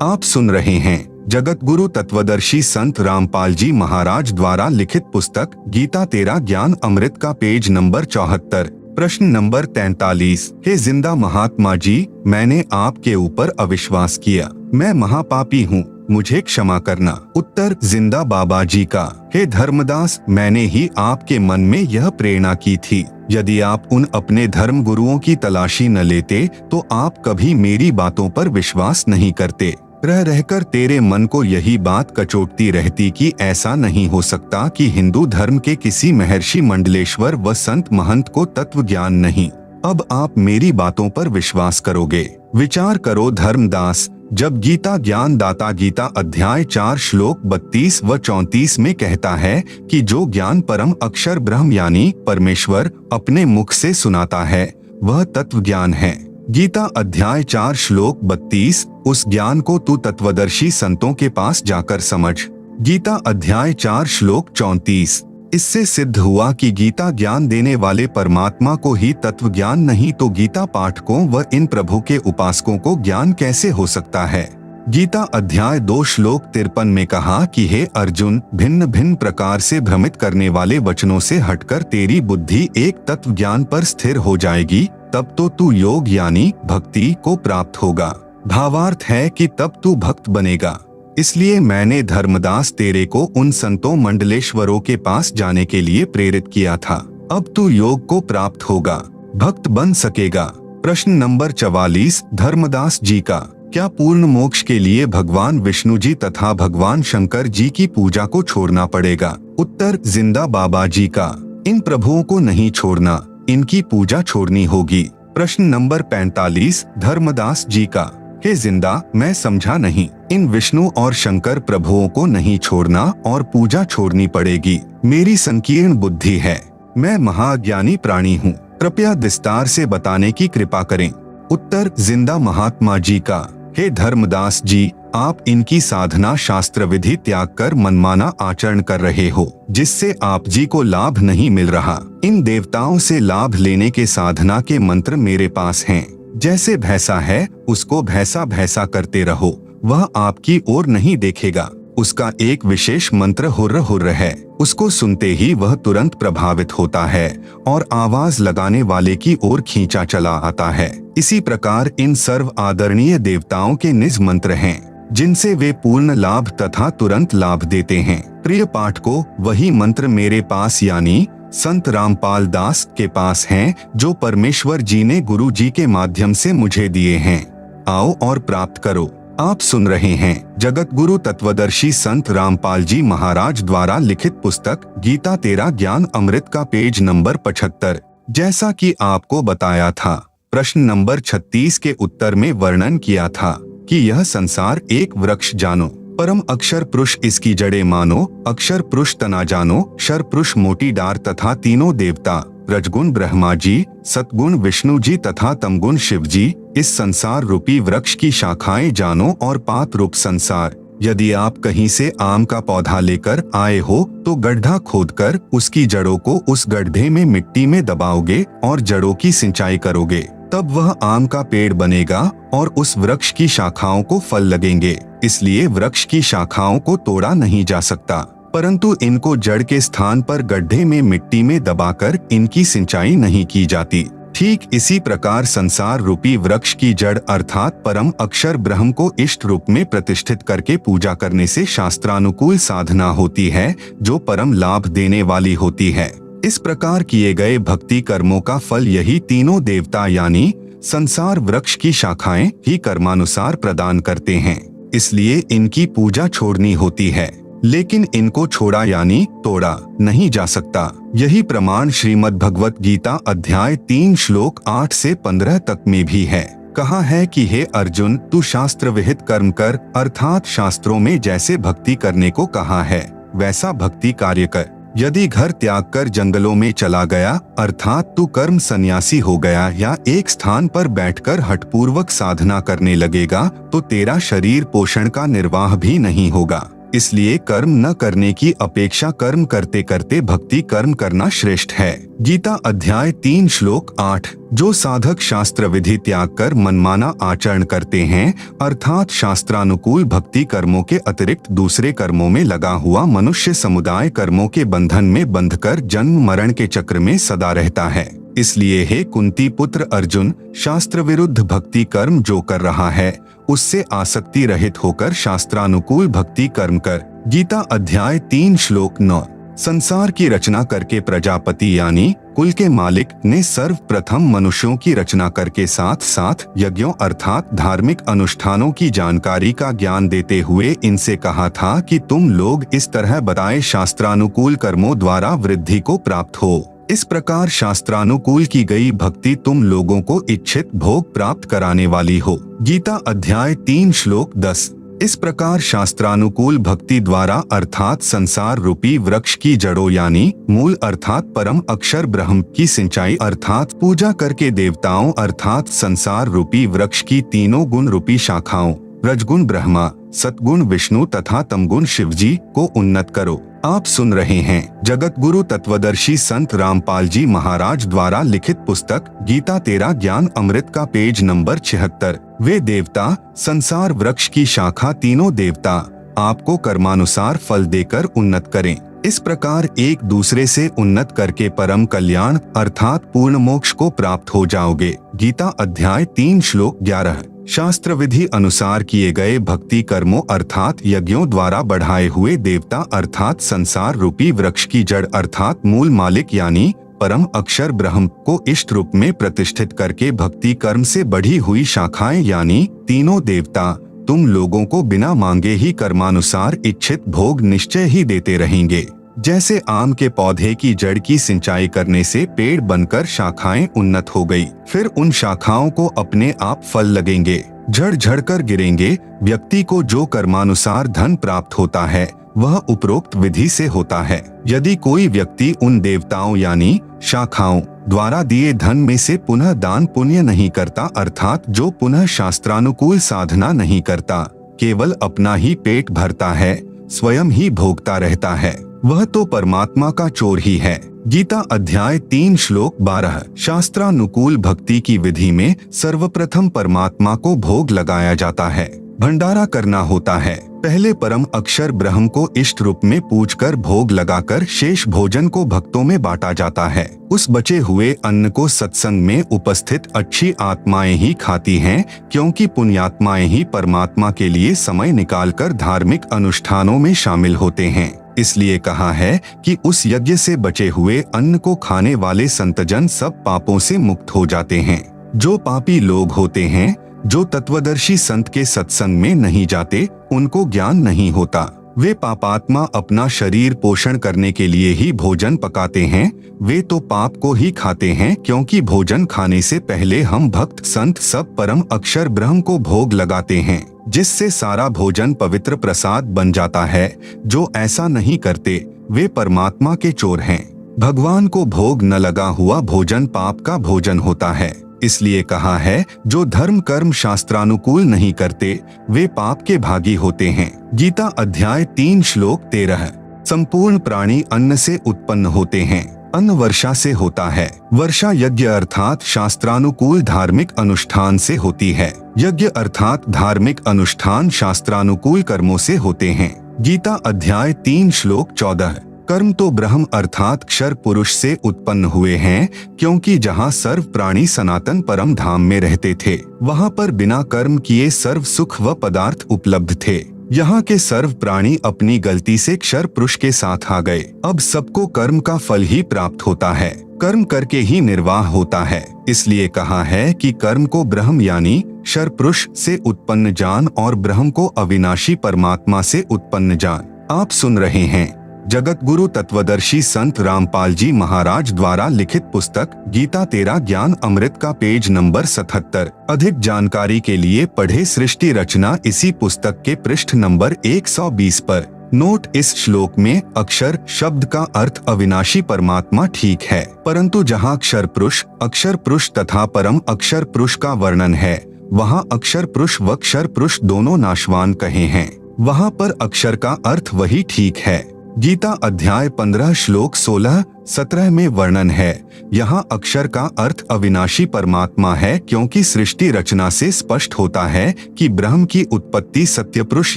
आप सुन रहे हैं जगत गुरु तत्वदर्शी संत रामपाल जी महाराज द्वारा लिखित पुस्तक गीता तेरा ज्ञान अमृत का पेज नंबर 74, प्रश्न नंबर 43। हे जिंदा महात्मा जी, मैंने आपके ऊपर अविश्वास किया, मैं महापापी हूँ, मुझे क्षमा करना। उत्तर जिंदा बाबा जी का, हे धर्मदास, मैंने ही आपके मन में यह प्रेरणा की थी। यदि आप उन अपने धर्म गुरुओं की तलाशी न लेते तो आप कभी मेरी बातों पर विश्वास नहीं करते। रह रहकर तेरे मन को यही बात कचोटती रहती कि ऐसा नहीं हो सकता कि हिंदू धर्म के किसी महर्षि मंडलेश्वर व संत महंत को तत्व ज्ञान नहीं। अब आप मेरी बातों पर विश्वास करोगे। विचार करो धर्मदास, जब गीता ज्ञान दाता गीता अध्याय 4 श्लोक 32 व 34 में कहता है कि जो ज्ञान परम अक्षर ब्रह्म यानी परमेश्वर अपने मुख से सुनाता है वह तत्व ज्ञान है। गीता अध्याय 4 श्लोक 32, उस ज्ञान को तू तत्वदर्शी संतों के पास जाकर समझ। गीता अध्याय 4 श्लोक 34, इससे सिद्ध हुआ कि गीता ज्ञान देने वाले परमात्मा को ही तत्व ज्ञान नहीं तो गीता पाठकों व इन प्रभु के उपासकों को ज्ञान कैसे हो सकता है। गीता अध्याय 2 श्लोक 53 में कहा कि हे अर्जुन, भिन्न भिन्न प्रकार से भ्रमित करने वाले वचनों से हटकर तेरी बुद्धि एक तत्व ज्ञान पर स्थिर हो जाएगी, तब तो तू योग यानी भक्ति को प्राप्त होगा। भावार्थ है कि तब तू भक्त बनेगा। इसलिए मैंने धर्मदास तेरे को उन संतों मंडलेश्वरों के पास जाने के लिए प्रेरित किया था। अब तू योग को प्राप्त होगा, भक्त बन सकेगा। प्रश्न नंबर 44 धर्मदास जी का, क्या पूर्ण मोक्ष के लिए भगवान विष्णु जी तथा भगवान शंकर जी की पूजा को छोड़ना पड़ेगा। उत्तर जिंदा बाबा जी का, इन प्रभुओं को नहीं छोड़ना, इनकी पूजा छोड़नी होगी। प्रश्न नंबर 45 धर्मदास जी का, हे जिंदा, मैं समझा नहीं, इन विष्णु और शंकर प्रभुओं को नहीं छोड़ना और पूजा छोड़नी पड़ेगी। मेरी संकीर्ण बुद्धि है, मैं महाज्ञानी प्राणी हूँ, कृपया विस्तार से बताने की कृपा करें। उत्तर जिंदा महात्मा जी का, हे धर्मदास जी, आप इनकी साधना शास्त्र विधि त्याग कर मनमाना आचरण कर रहे हो, जिससे आप जी को लाभ नहीं मिल रहा। इन देवताओं से लाभ लेने के साधना के मंत्र मेरे पास हैं। जैसे भैंसा है उसको भैंसा भैंसा करते रहो, वह आपकी ओर नहीं देखेगा। उसका एक विशेष मंत्र हुर्र हुर्र है, उसको सुनते ही वह तुरंत प्रभावित होता है और आवाज लगाने वाले की ओर खींचा चला आता है। इसी प्रकार इन सर्व आदरणीय देवताओं के निज मंत्र हैं, जिनसे वे पूर्ण लाभ तथा तुरंत लाभ देते हैं। प्रिय पाठकों, वही मंत्र मेरे पास यानी संत रामपाल दास के पास हैं, जो परमेश्वर जी ने गुरु जी के माध्यम से मुझे दिए हैं। आओ और प्राप्त करो। आप सुन रहे हैं जगत गुरु तत्वदर्शी संत रामपाल जी महाराज द्वारा लिखित पुस्तक गीता तेरा ज्ञान अमृत का पेज नंबर 75। जैसा कि आपको बताया था, प्रश्न नंबर 36 के उत्तर में वर्णन किया था कि यह संसार एक वृक्ष जानो, परम अक्षर पुरुष इसकी जड़ें मानो, अक्षर पुरुष तना जानो, शर पुरुष मोटी डार तथा तीनों देवता, रजगुण ब्रह्मा जी, सतगुण विष्णु जी तथा तमगुण शिव जी, इस संसार रूपी वृक्ष की शाखाएं जानो और पात रूप संसार। यदि आप कहीं से आम का पौधा लेकर आए हो तो गड्ढा खोदकर उसकी जड़ों को उस गड्ढे में मिट्टी में दबाओगे और जड़ों की सिंचाई करोगे, तब वह आम का पेड़ बनेगा और उस वृक्ष की शाखाओं को फल लगेंगे। इसलिए वृक्ष की शाखाओं को तोड़ा नहीं जा सकता, परंतु इनको जड़ के स्थान पर गड्ढे में मिट्टी में दबाकर इनकी सिंचाई नहीं की जाती। ठीक इसी प्रकार संसार रूपी वृक्ष की जड़ अर्थात परम अक्षर ब्रह्म को इष्ट रूप में प्रतिष्ठित करके पूजा करने से शास्त्रानुकूल साधना होती है, जो परम लाभ देने वाली होती है। इस प्रकार किए गए भक्ति कर्मों का फल यही तीनों देवता यानी संसार वृक्ष की शाखाएं ही कर्मानुसार प्रदान करते हैं। इसलिए इनकी पूजा छोड़नी होती है, लेकिन इनको छोड़ा यानी तोड़ा नहीं जा सकता। यही प्रमाण श्रीमद् भगवत गीता अध्याय 3 श्लोक 8 से 15 तक में भी है। कहा है कि हे अर्जुन, तू शास्त्र विहित कर्म कर, अर्थात शास्त्रों में जैसे भक्ति करने को कहा है वैसा भक्ति कार्य कर। यदि घर त्याग कर जंगलों में चला गया, अर्थात तू कर्म सन्यासी हो गया या एक स्थान पर बैठकर हठपूर्वक साधना करने लगेगा, तो तेरा शरीर पोषण का निर्वाह भी नहीं होगा। इसलिए कर्म न करने की अपेक्षा कर्म करते करते भक्ति कर्म करना श्रेष्ठ है। गीता अध्याय 3 श्लोक 8। जो साधक शास्त्र विधि त्याग कर मनमाना आचरण करते हैं अर्थात शास्त्रानुकूल भक्ति कर्मों के अतिरिक्त दूसरे कर्मों में लगा हुआ मनुष्य समुदाय कर्मों के बंधन में बंधकर जन्म मरण के चक्र में सदा रहता है। इसलिए हे कुंती पुत्र अर्जुन, शास्त्र विरुद्ध भक्ति कर्म जो कर रहा है उससे आसक्ति रहित होकर शास्त्रानुकूल भक्ति कर्म कर। गीता अध्याय 3 श्लोक 9। संसार की रचना करके प्रजापति यानी कुल के मालिक ने सर्वप्रथम मनुष्यों की रचना करके साथ साथ यज्ञों अर्थात धार्मिक अनुष्ठानों की जानकारी का ज्ञान देते हुए इनसे कहा था कि तुम लोग इस तरह बताए शास्त्रानुकूल कर्मों द्वारा वृद्धि को प्राप्त हो। इस प्रकार शास्त्रानुकूल की गई भक्ति तुम लोगों को इच्छित भोग प्राप्त कराने वाली हो। गीता अध्याय 3 श्लोक 10। इस प्रकार शास्त्रानुकूल भक्ति द्वारा अर्थात संसार रूपी वृक्ष की जड़ों यानी मूल अर्थात परम अक्षर ब्रह्म की सिंचाई अर्थात पूजा करके देवताओं अर्थात संसार रूपी वृक्ष की तीनों गुण रूपी शाखाओं रजगुण ब्रह्मा, सतगुण विष्णु तथा तमगुण शिवजी को उन्नत करो। आप सुन रहे हैं जगत गुरु तत्वदर्शी संत रामपाल जी महाराज द्वारा लिखित पुस्तक गीता तेरा ज्ञान अमृत का पेज नंबर 76। वे देवता संसार वृक्ष की शाखा तीनों देवता आपको कर्मानुसार फल देकर उन्नत करें। इस प्रकार एक दूसरे से उन्नत करके परम कल्याण अर्थात पूर्ण मोक्ष को प्राप्त हो जाओगे। गीता अध्याय 3 श्लोक 11। शास्त्र विधि अनुसार किए गए भक्ति कर्मों अर्थात यज्ञों द्वारा बढ़ाए हुए देवता अर्थात संसार रूपी वृक्ष की जड़ अर्थात मूल मालिक यानी परम अक्षर ब्रह्म को इष्ट रूप में प्रतिष्ठित करके भक्ति कर्म से बढ़ी हुई शाखाएं यानी तीनों देवता तुम लोगों को बिना मांगे ही कर्मानुसार इच्छित भोग निश्चय ही देते रहेंगे। जैसे आम के पौधे की जड़ की सिंचाई करने से पेड़ बनकर शाखाएं उन्नत हो गई, फिर उन शाखाओं को अपने आप फल लगेंगे, झड़ झड़ कर गिरेंगे। व्यक्ति को जो कर्मानुसार धन प्राप्त होता है वह उपरोक्त विधि से होता है। यदि कोई व्यक्ति उन देवताओं यानी शाखाओं द्वारा दिए धन में से पुनः दान पुण्य नहीं करता अर्थात जो पुनः शास्त्रानुकूल साधना नहीं करता, केवल अपना ही पेट भरता है, स्वयं ही भोगता रहता है, वह तो परमात्मा का चोर ही है। गीता अध्याय 3 श्लोक 12। शास्त्रानुकूल भक्ति की विधि में सर्वप्रथम परमात्मा को भोग लगाया जाता है, भंडारा करना होता है। पहले परम अक्षर ब्रह्म को इष्ट रूप में पूजकर भोग लगाकर शेष भोजन को भक्तों में बांटा जाता है। उस बचे हुए अन्न को सत्संग में उपस्थित अच्छी आत्माएं ही खाती हैं, क्योंकि पुण्यात्माएं ही परमात्मा के लिए समय निकालकर धार्मिक अनुष्ठानों में शामिल होते हैं। इसलिए कहा है कि उस यज्ञ से बचे हुए अन्न को खाने वाले संतजन सब पापों से मुक्त हो जाते हैं। जो पापी लोग होते हैं, जो तत्वदर्शी संत के सत्संग में नहीं जाते, उनको ज्ञान नहीं होता। वे पापात्मा अपना शरीर पोषण करने के लिए ही भोजन पकाते हैं, वे तो पाप को ही खाते हैं, क्योंकि भोजन खाने से पहले हम भक्त संत सब परम अक्षर ब्रह्म को भोग लगाते हैं, जिससे सारा भोजन पवित्र प्रसाद बन जाता है। जो ऐसा नहीं करते वे परमात्मा के चोर हैं। भगवान को भोग न लगा हुआ भोजन पाप का भोजन होता है। इसलिए कहा है जो धर्म कर्म शास्त्रानुकूल नहीं करते वे पाप के भागी होते हैं। गीता अध्याय 3 श्लोक 13। संपूर्ण प्राणी अन्न से उत्पन्न होते हैं, अन्न वर्षा से होता है। वर्षा यज्ञ अर्थात शास्त्रानुकूल धार्मिक अनुष्ठान से होती है। यज्ञ अर्थात धार्मिक अनुष्ठान शास्त्रानुकूल कर्मों से होते हैं। गीता अध्याय 3 श्लोक 14। कर्म तो ब्रह्म अर्थात क्षर पुरुष से उत्पन्न हुए हैं, क्योंकि जहाँ सर्व प्राणी सनातन परम धाम में रहते थे, वहाँ पर बिना कर्म किए सर्व सुख व पदार्थ उपलब्ध थे। यहाँ के सर्व प्राणी अपनी गलती से क्षर पुरुष के साथ आ गए। अब सबको कर्म का फल ही प्राप्त होता है, कर्म करके ही निर्वाह होता है। इसलिए कहा है कि कर्म को ब्रह्म यानी क्षर पुरुष से उत्पन्न जान और ब्रह्म को अविनाशी परमात्मा से उत्पन्न जान। आप सुन रहे हैं जगत गुरु तत्वदर्शी संत रामपाल जी महाराज द्वारा लिखित पुस्तक गीता तेरा ज्ञान अमृत का पेज नंबर 77। अधिक जानकारी के लिए पढ़े सृष्टि रचना इसी पुस्तक के पृष्ठ नंबर 120 पर। नोट: इस श्लोक में अक्षर शब्द का अर्थ अविनाशी परमात्मा ठीक है, परंतु जहाँ अक्षर पुरुष तथा परम अक्षर पुरुष का वर्णन है, वहाँ अक्षर पुरुष व क्षर पुरुष दोनों नाशवान कहे हैं। वहाँ पर अक्षर का अर्थ वही ठीक है। गीता अध्याय 15 श्लोक 16-17 में वर्णन है। यहाँ अक्षर का अर्थ अविनाशी परमात्मा है, क्योंकि सृष्टि रचना से स्पष्ट होता है कि ब्रह्म की उत्पत्ति सत्यपुरुष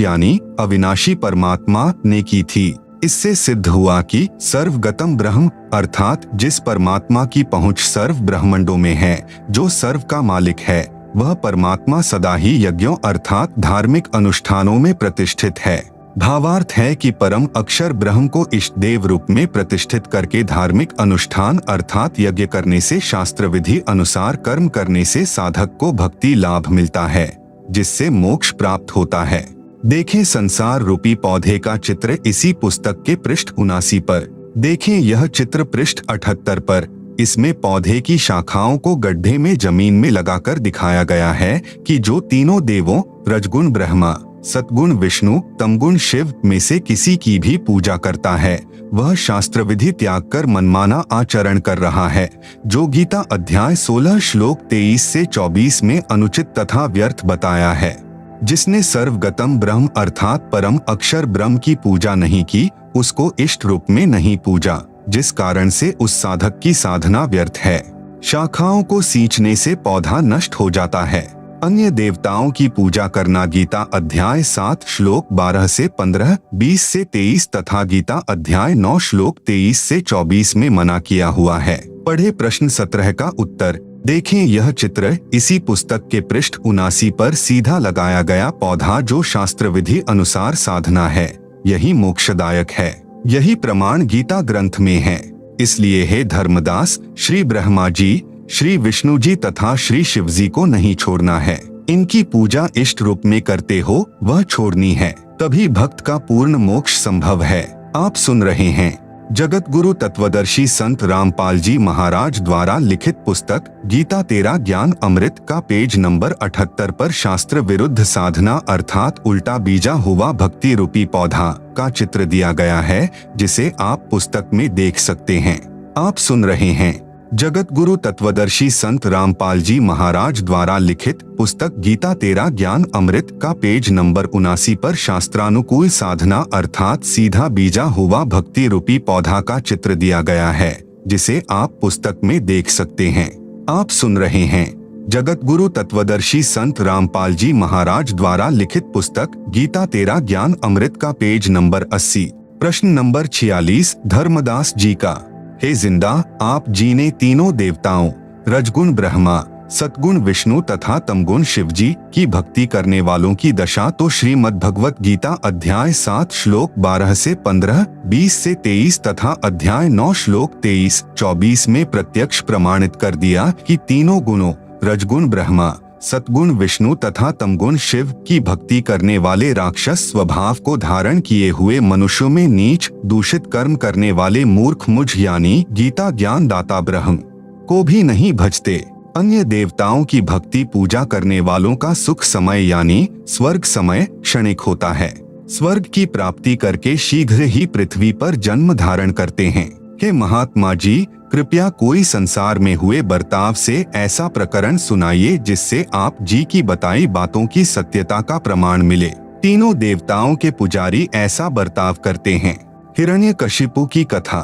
यानी अविनाशी परमात्मा ने की थी। इससे सिद्ध हुआ कि सर्वगतम ब्रह्म अर्थात जिस परमात्मा की पहुंच सर्व ब्रह्मांडों में है, जो सर्व का मालिक है, वह परमात्मा सदा ही यज्ञों अर्थात धार्मिक अनुष्ठानों में प्रतिष्ठित है। भावार्थ है कि परम अक्षर ब्रह्म को इष्ट देव रूप में प्रतिष्ठित करके धार्मिक अनुष्ठान अर्थात यज्ञ करने से शास्त्र विधि अनुसार कर्म करने से साधक को भक्ति लाभ मिलता है, जिससे मोक्ष प्राप्त होता है। देखें संसार रूपी पौधे का चित्र इसी पुस्तक के पृष्ठ 79 पर। देखें यह चित्र पृष्ठ 78 पर। इसमें पौधे की शाखाओं को गड्ढे में जमीन में लगाकर दिखाया गया है कि जो तीनों देवों रजगुण ब्रह्मा, सतगुण विष्णु, तमगुण शिव में से किसी की भी पूजा करता है, वह शास्त्र विधि त्याग कर मनमाना आचरण कर रहा है, जो गीता अध्याय 16 श्लोक 23 से 24 में अनुचित तथा व्यर्थ बताया है। जिसने सर्वगतम ब्रह्म अर्थात परम अक्षर ब्रह्म की पूजा नहीं की, उसको इष्ट रूप में नहीं पूजा, जिस कारण से उस साधक की साधना व्यर्थ है। शाखाओं को सींचने से पौधा नष्ट हो जाता है। अन्य देवताओं की पूजा करना गीता अध्याय 7 श्लोक 12 से 15, 20 से 23 तथा गीता अध्याय 9 श्लोक 23 से 24 में मना किया हुआ है। पढ़े प्रश्न 17 का उत्तर। देखें यह चित्र इसी पुस्तक के पृष्ठ 79 पर सीधा लगाया गया पौधा जो शास्त्र विधि अनुसार साधना है, यही मोक्षदायक है। यही प्रमाण गीता ग्रंथ में है। इसलिए हे धर्मदास, श्री ब्रह्मा जी, श्री विष्णु जी तथा श्री शिव जी को नहीं छोड़ना है। इनकी पूजा इष्ट रूप में करते हो वह छोड़नी है, तभी भक्त का पूर्ण मोक्ष संभव है। आप सुन रहे हैं जगत गुरु तत्वदर्शी संत रामपाल जी महाराज द्वारा लिखित पुस्तक गीता तेरा ज्ञान अमृत का पेज नंबर 78 पर शास्त्र विरुद्ध साधना अर्थात उल्टा बीजा हुआ भक्ति रूपी पौधा का चित्र दिया गया है, जिसे आप पुस्तक में देख सकते हैं। आप सुन रहे हैं जगत गुरु तत्वदर्शी संत रामपाल जी महाराज द्वारा लिखित पुस्तक गीता तेरा ज्ञान अमृत का पेज नंबर 79 पर शास्त्रानुकूल साधना अर्थात सीधा बीजा हुआ भक्ति रूपी पौधा का चित्र दिया गया है, जिसे आप पुस्तक में देख सकते हैं। आप सुन रहे हैं जगत गुरु तत्वदर्शी संत रामपाल जी महाराज द्वारा लिखित पुस्तक गीता तेरा ज्ञान अमृत का पेज नंबर 80। प्रश्न नंबर 46 धर्मदास जी का। हे जिंदा, आप जी ने तीनों देवताओं रजगुण ब्रह्मा, सतगुण विष्णु तथा तमगुण शिव जी की भक्ति करने वालों की दशा तो श्रीमद् भगवत गीता अध्याय 7 श्लोक 12 से 15, 20 से 23 तथा अध्याय 9 श्लोक 23-24 में प्रत्यक्ष प्रमाणित कर दिया कि तीनों गुणों रजगुण ब्रह्मा, सतगुण विष्णु तथा तमगुण शिव की भक्ति करने वाले राक्षस स्वभाव को धारण किए हुए मनुष्यों में नीच दूषित कर्म करने वाले मूर्ख मुझ यानी गीता ज्ञान दाता ब्रह्म को भी नहीं भजते। अन्य देवताओं की भक्ति पूजा करने वालों का सुख समय यानी स्वर्ग समय क्षणिक होता है। स्वर्ग की प्राप्ति करके शीघ्र ही पृथ्वी पर जन्म धारण करते हैं। हे महात्मा जी, कृपया कोई संसार में हुए बर्ताव से ऐसा प्रकरण सुनाइए जिससे आप जी की बताई बातों की सत्यता का प्रमाण मिले। तीनों देवताओं के पुजारी ऐसा बर्ताव करते हैं। हिरण्यकशिपु की कथा।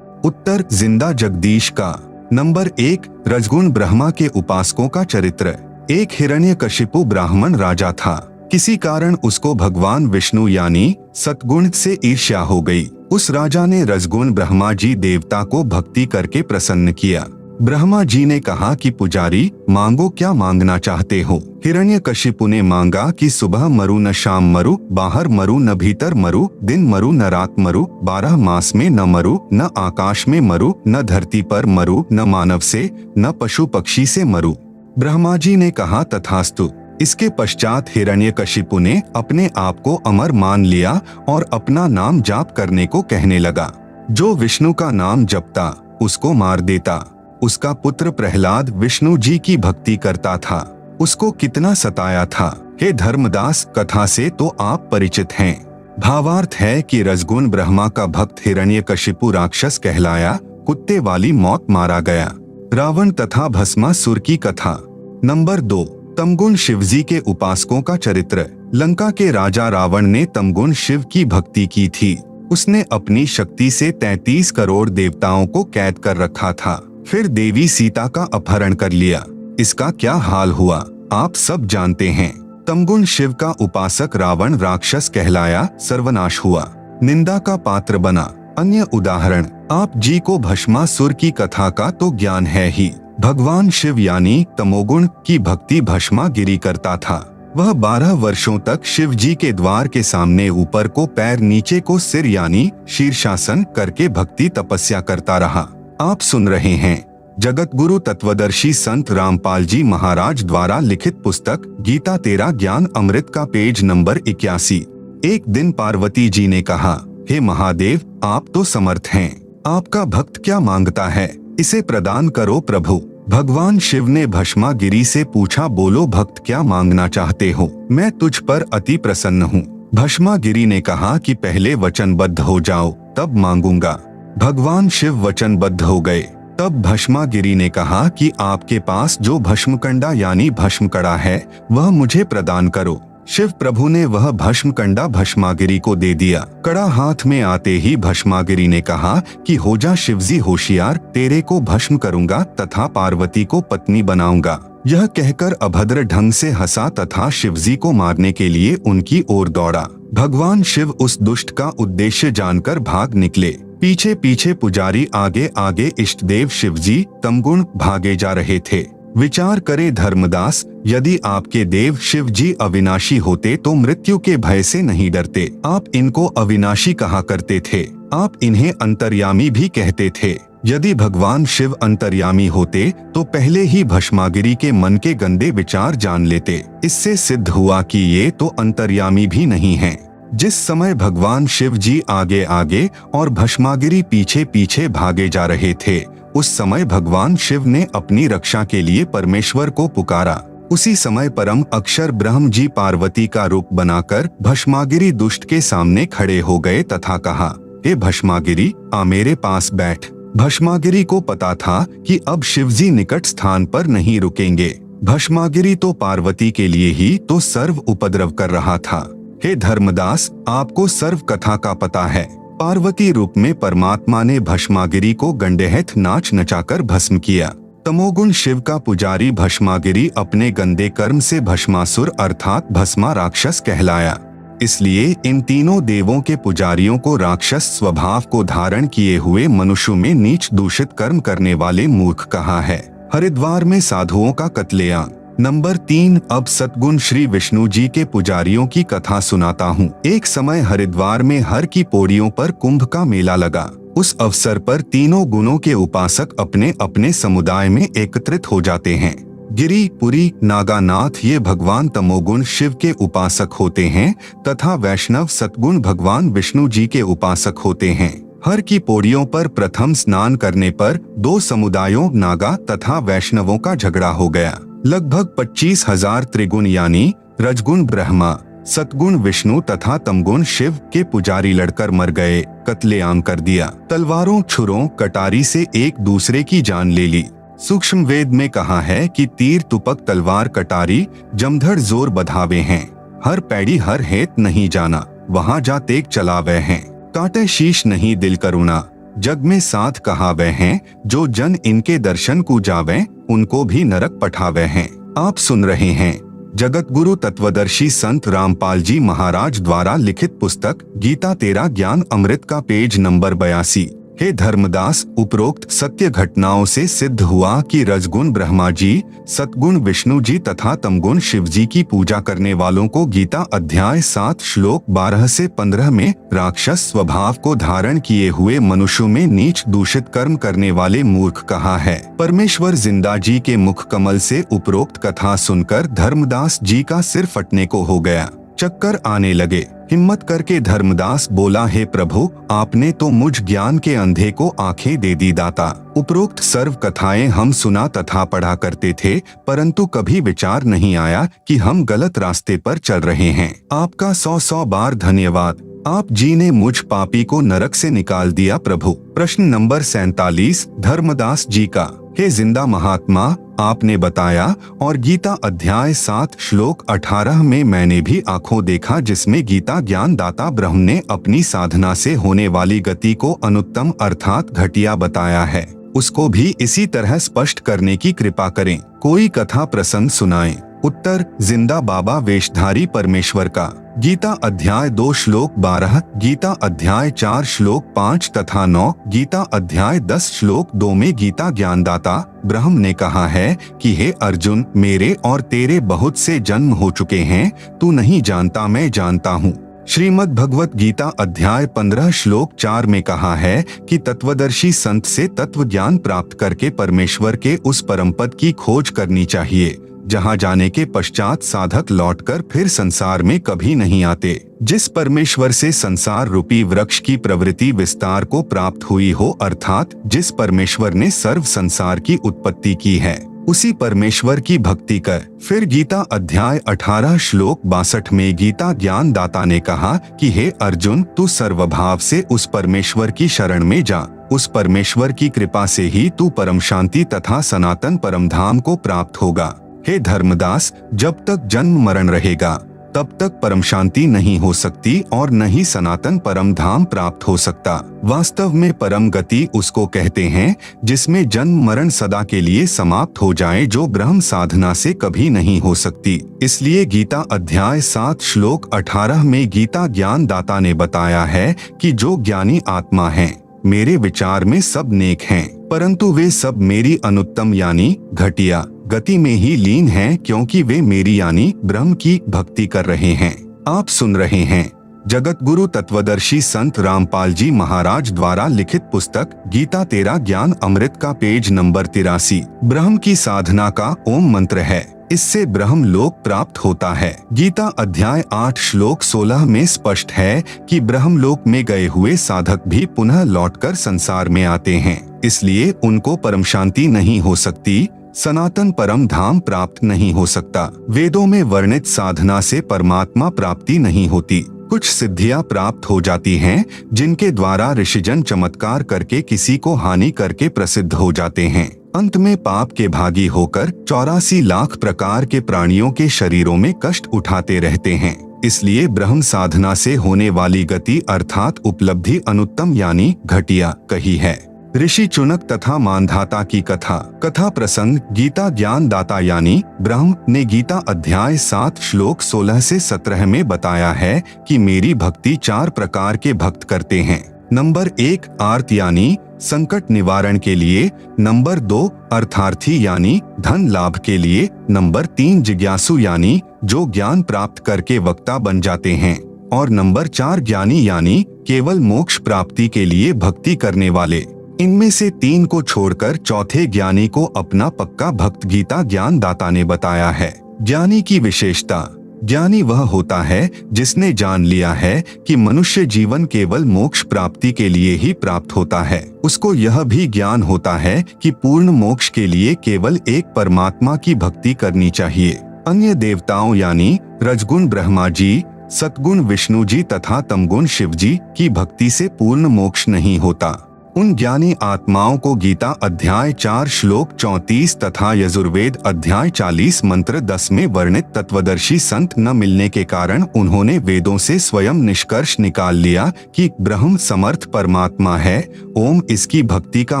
उत्तर जिंदा जगदीश का। नंबर 1 रजगुण ब्रह्मा के उपासकों का चरित्र। एक हिरण्यकशिपु ब्राह्मण राजा था। किसी कारण उसको भगवान विष्णु यानी सतगुण से ईर्ष्या हो गई। उस राजा ने रजगुण ब्रह्मा जी देवता को भक्ति करके प्रसन्न किया। ब्रह्मा जी ने कहा कि पुजारी, मांगो, क्या मांगना चाहते हो? हिरण्यकशिपु ने मांगा कि सुबह मरू न शाम मरू, बाहर मरू न भीतर मरू, दिन मरू न रात मरू, 12 मास में न मरू, न आकाश में मरू, न धरती पर मरू, न मानव से न पशु पक्षी से मरू। ब्रह्मा जी ने कहा तथास्तु। इसके पश्चात हिरण्यकशिपु ने अपने आप को अमर मान लिया और अपना नाम जाप करने को कहने लगा। जो विष्णु का नाम जपता उसको मार देता। उसका पुत्र प्रहलाद विष्णु जी की भक्ति करता था। उसको कितना सताया था। हे धर्मदास, कथा से तो आप परिचित हैं। भावार्थ है कि रजगुण ब्रह्मा का भक्त हिरण्यकशिपु राक्षस कहलाया, कुत्ते वाली मौत मारा गया। रावण तथा भस्मासुर की कथा। नंबर 2 तमगुण शिवजी के उपासकों का चरित्र। लंका के राजा रावण ने तमगुण शिव की भक्ति की थी। उसने अपनी शक्ति से 33 करोड़ देवताओं को कैद कर रखा था, फिर देवी सीता का अपहरण कर लिया। इसका क्या हाल हुआ आप सब जानते हैं। तमगुण शिव का उपासक रावण राक्षस कहलाया, सर्वनाश हुआ, निंदा का पात्र बना। अन्य उदाहरण, आप जी को भस्मासुर की कथा का तो ज्ञान है ही। भगवान शिव यानी तमोगुण की भक्ति भस्मागिरी करता था। वह 12 वर्षों तक शिव जी के द्वार के सामने ऊपर को पैर नीचे को सिर यानी शीर्षासन करके भक्ति तपस्या करता रहा। आप सुन रहे हैं जगत गुरु तत्वदर्शी संत रामपाल जी महाराज द्वारा लिखित पुस्तक गीता तेरा ज्ञान अमृत का पेज नंबर 81। एक दिन पार्वती जी ने कहा, हे महादेव, आप तो समर्थ हैं, आपका भक्त क्या मांगता है, इसे प्रदान करो प्रभु। भगवान शिव ने भस्मागिरी से पूछा, बोलो भक्त क्या मांगना चाहते हो, मैं तुझ पर अति प्रसन्न हूँ। भस्मागिरी ने कहा कि पहले वचनबद्ध हो जाओ तब मांगूंगा। भगवान शिव वचनबद्ध हो गए। तब भस्मागिरी ने कहा कि आपके पास जो भस्मकंडा यानी भस्मकड़ा है वह मुझे प्रदान करो। शिव प्रभु ने वह भस्मकंडा भस्मागिरी को दे दिया। कड़ा हाथ में आते ही भस्मागिरी ने कहा कि हो जा शिवजी होशियार, तेरे को भस्म करूंगा तथा पार्वती को पत्नी बनाऊंगा। यह कहकर अभद्र ढंग से हंसा तथा शिवजी को मारने के लिए उनकी ओर दौड़ा। भगवान शिव उस दुष्ट का उद्देश्य जानकर भाग निकले। पीछे पीछे पुजारी, आगे आगे इष्टदेव शिवजी तमगुण भागे जा रहे थे। विचार करे धर्मदास, यदि आपके देव शिव जी अविनाशी होते तो मृत्यु के भय से नहीं डरते। आप इनको अविनाशी कहा करते थे, आप इन्हें अंतर्यामी भी कहते थे। यदि भगवान शिव अंतर्यामी होते तो पहले ही भस्मागिरी के मन के गंदे विचार जान लेते। इससे सिद्ध हुआ कि ये तो अंतर्यामी भी नहीं हैं। जिस समय भगवान शिव जी आगे आगे और भस्मागिरी पीछे पीछे भागे जा रहे थे, उस समय भगवान शिव ने अपनी रक्षा के लिए परमेश्वर को पुकारा। उसी समय परम अक्षर ब्रह्म जी पार्वती का रूप बनाकर भस्मागिरी दुष्ट के सामने खड़े हो गए तथा कहा, हे भस्मागिरी, आ मेरे पास बैठ। भस्मागिरी को पता था कि अब शिवजी निकट स्थान पर नहीं रुकेंगे। भस्मागिरी तो पार्वती के लिए ही तो सर्व उपद्रव कर रहा था। हे धर्मदास, आपको सर्व कथा का पता है। पार्वती रूप में परमात्मा ने भस्मागिरी को गंडेहथ नाच नचाकर भस्म किया। तमोगुण शिव का पुजारी भस्मागिरी अपने गंदे कर्म से भस्मासुर अर्थात भस्मा राक्षस कहलाया। इसलिए इन तीनों देवों के पुजारियों को राक्षस स्वभाव को धारण किए हुए मनुष्यों में नीच दूषित कर्म करने वाले मूर्ख कहा है। हरिद्वार में साधुओं का कत्लेआम। नंबर 3। अब सतगुण श्री विष्णु जी के पुजारियों की कथा सुनाता हूँ। एक समय हरिद्वार में हर की पौड़ियों पर कुंभ का मेला लगा। उस अवसर पर तीनों गुणों के उपासक अपने अपने समुदाय में एकत्रित हो जाते हैं। गिरि, पुरी, नागानाथ ये भगवान तमोगुण शिव के उपासक होते हैं तथा वैष्णव सतगुण भगवान विष्णु जी के उपासक होते हैं। हर की पौड़ियों पर प्रथम स्नान करने पर 2 समुदायों नागा तथा वैष्णवों का झगड़ा हो गया। लगभग 25,000 त्रिगुण यानी रजगुण ब्रह्मा, सतगुण विष्णु तथा तमगुण शिव के पुजारी लड़कर मर गए, कत्लेआम कर दिया। तलवारों, छुरों, कटारी से एक दूसरे की जान ले ली। सूक्ष्म वेद में कहा है कि तीर, तुपक, तलवार, कटारी जमधड़ जोर बधावे हैं। हर पैड़ी हर हेत नहीं जाना, वहाँ जा तेग चलावे हैं। काटे शीश नहीं दिल करुणा, जग में साथ कहावे हैं। जो जन इनके दर्शन को जावे, उनको भी नरक पठावे हैं। आप सुन रहे हैं जगत गुरु तत्वदर्शी संत रामपाल जी महाराज द्वारा लिखित पुस्तक गीता तेरा ज्ञान अमृत का पेज नंबर 82। हे धर्मदास, उपरोक्त सत्य घटनाओं से सिद्ध हुआ कि रजगुण ब्रह्मा जी, सतगुण विष्णु जी तथा तमगुण शिव जी की पूजा करने वालों को गीता अध्याय 7 श्लोक 12 से 15 में राक्षस स्वभाव को धारण किए हुए मनुष्यों में नीच दूषित कर्म करने वाले मूर्ख कहा है। परमेश्वर जिंदा जी के मुख कमल से उपरोक्त कथा सुनकर धर्मदास जी का सिर फटने को हो गया, चक्कर आने लगे। हिम्मत करके धर्मदास बोला, हे प्रभु, आपने तो मुझ ज्ञान के अंधे को आंखें दे दी दाता। उपरोक्त सर्व कथाएं हम सुना तथा पढ़ा करते थे, परंतु कभी विचार नहीं आया कि हम गलत रास्ते पर चल रहे हैं। आपका 100 बार धन्यवाद। आप जी ने मुझ पापी को नरक से निकाल दिया प्रभु। प्रश्न नंबर 47 धर्मदास जी का, हे जिंदा महात्मा, आपने बताया, और गीता अध्याय 7 श्लोक 18 में मैंने भी आंखों देखा, जिसमें गीता ज्ञान दाता ब्रह्म ने अपनी साधना से होने वाली गति को अनुत्तम अर्थात घटिया बताया है। उसको भी इसी तरह स्पष्ट करने की कृपा करें। कोई कथा प्रसंग सुनाएं। उत्तर, जिंदा बाबा वेशधारी परमेश्वर का। गीता अध्याय 2 श्लोक 12, गीता अध्याय 4 श्लोक 5 तथा 9, गीता अध्याय 10 श्लोक 2 में गीता ज्ञानदाता ब्रह्म ने कहा है कि हे अर्जुन, मेरे और तेरे बहुत से जन्म हो चुके हैं, तू नहीं जानता, मैं जानता हूँ। श्रीमद् भगवत गीता अध्याय 15 श्लोक 4 में कहा है कि तत्वदर्शी संत से तत्व ज्ञान प्राप्त करके परमेश्वर के उस परम पद की खोज करनी चाहिए, जहाँ जाने के पश्चात साधक लौटकर फिर संसार में कभी नहीं आते। जिस परमेश्वर से संसार रूपी वृक्ष की प्रवृत्ति विस्तार को प्राप्त हुई हो, अर्थात जिस परमेश्वर ने सर्व संसार की उत्पत्ति की है, उसी परमेश्वर की भक्ति कर। फिर गीता अध्याय 18 श्लोक 62 में गीता ज्ञान दाता ने कहा कि हे अर्जुन, तू सर्वभाव से उस परमेश्वर की शरण में जा। उस परमेश्वर की कृपा से ही तू परम शांति तथा सनातन परम धाम को प्राप्त होगा। हे धर्मदास, जब तक जन्म मरण रहेगा तब तक परम शांति नहीं हो सकती और न ही सनातन परम धाम प्राप्त हो सकता। वास्तव में परम गति उसको कहते हैं जिसमें जन्म मरण सदा के लिए समाप्त हो जाए, जो ब्रह्म साधना से कभी नहीं हो सकती। इसलिए गीता अध्याय 7 श्लोक 18 में गीता ज्ञान दाता ने बताया है कि जो ज्ञानी आत्मा है, मेरे विचार में सब नेक हैं, परंतु वे सब मेरी अनुत्तम यानी घटिया गति में ही लीन हैं, क्योंकि वे मेरी यानी ब्रह्म की भक्ति कर रहे हैं। आप सुन रहे हैं जगत गुरु तत्वदर्शी संत रामपाल जी महाराज द्वारा लिखित पुस्तक गीता तेरा ज्ञान अमृत का पेज नंबर 83। ब्रह्म की साधना का ओम मंत्र है, इससे ब्रह्म लोक प्राप्त होता है। गीता अध्याय 8 श्लोक 16 में स्पष्ट है कि ब्रह्म लोक में गए हुए साधक भी पुनः लौटकर संसार में आते हैं, इसलिए उनको परम शांति नहीं हो सकती, सनातन परम धाम प्राप्त नहीं हो सकता। वेदों में वर्णित साधना से परमात्मा प्राप्ति नहीं होती। कुछ सिद्धियां प्राप्त हो जाती हैं, जिनके द्वारा ऋषिजन चमत्कार करके किसी को हानि करके प्रसिद्ध हो जाते हैं। अंत में पाप के भागी होकर 84 लाख प्रकार के प्राणियों के शरीरों में कष्ट उठाते रहते हैं। इसलिए ब्रह्म साधना से होने वाली गति अर्थात उपलब्धि अनुत्तम यानी घटिया कही है। ऋषि चुनक तथा मानधाता की कथा प्रसंग। गीता ज्ञान दाता यानी ब्रह्म ने गीता अध्याय 7 श्लोक 16 से 17 में बताया है कि मेरी भक्ति 4 प्रकार के भक्त करते हैं। नंबर 1 आर्त यानी संकट निवारण के लिए, नंबर 2 अर्थार्थी यानी धन लाभ के लिए, नंबर 3 जिज्ञासु यानी जो ज्ञान प्राप्त करके वक्ता बन जाते हैं, और नंबर 4 ज्ञानी यानी केवल मोक्ष प्राप्ति के लिए भक्ति करने वाले। इनमें से 3 को छोड़कर चौथे ज्ञानी को अपना पक्का भक्त गीता ज्ञान दाता ने बताया है। ज्ञानी की विशेषता। ज्ञानी वह होता है जिसने जान लिया है कि मनुष्य जीवन केवल मोक्ष प्राप्ति के लिए ही प्राप्त होता है। उसको यह भी ज्ञान होता है कि पूर्ण मोक्ष के लिए केवल एक परमात्मा की भक्ति करनी चाहिए। अन्य देवताओं यानी रजगुण ब्रह्मा जी, सतगुण विष्णु जी तथा तमगुण शिव जी की भक्ति से पूर्ण मोक्ष नहीं होता। उन ज्ञानी आत्माओं को गीता अध्याय 4 श्लोक 34 तथा यजुर्वेद अध्याय 40 मंत्र 10 में वर्णित तत्वदर्शी संत न मिलने के कारण उन्होंने वेदों से स्वयं निष्कर्ष निकाल लिया कि ब्रह्म समर्थ परमात्मा है। ओम इसकी भक्ति का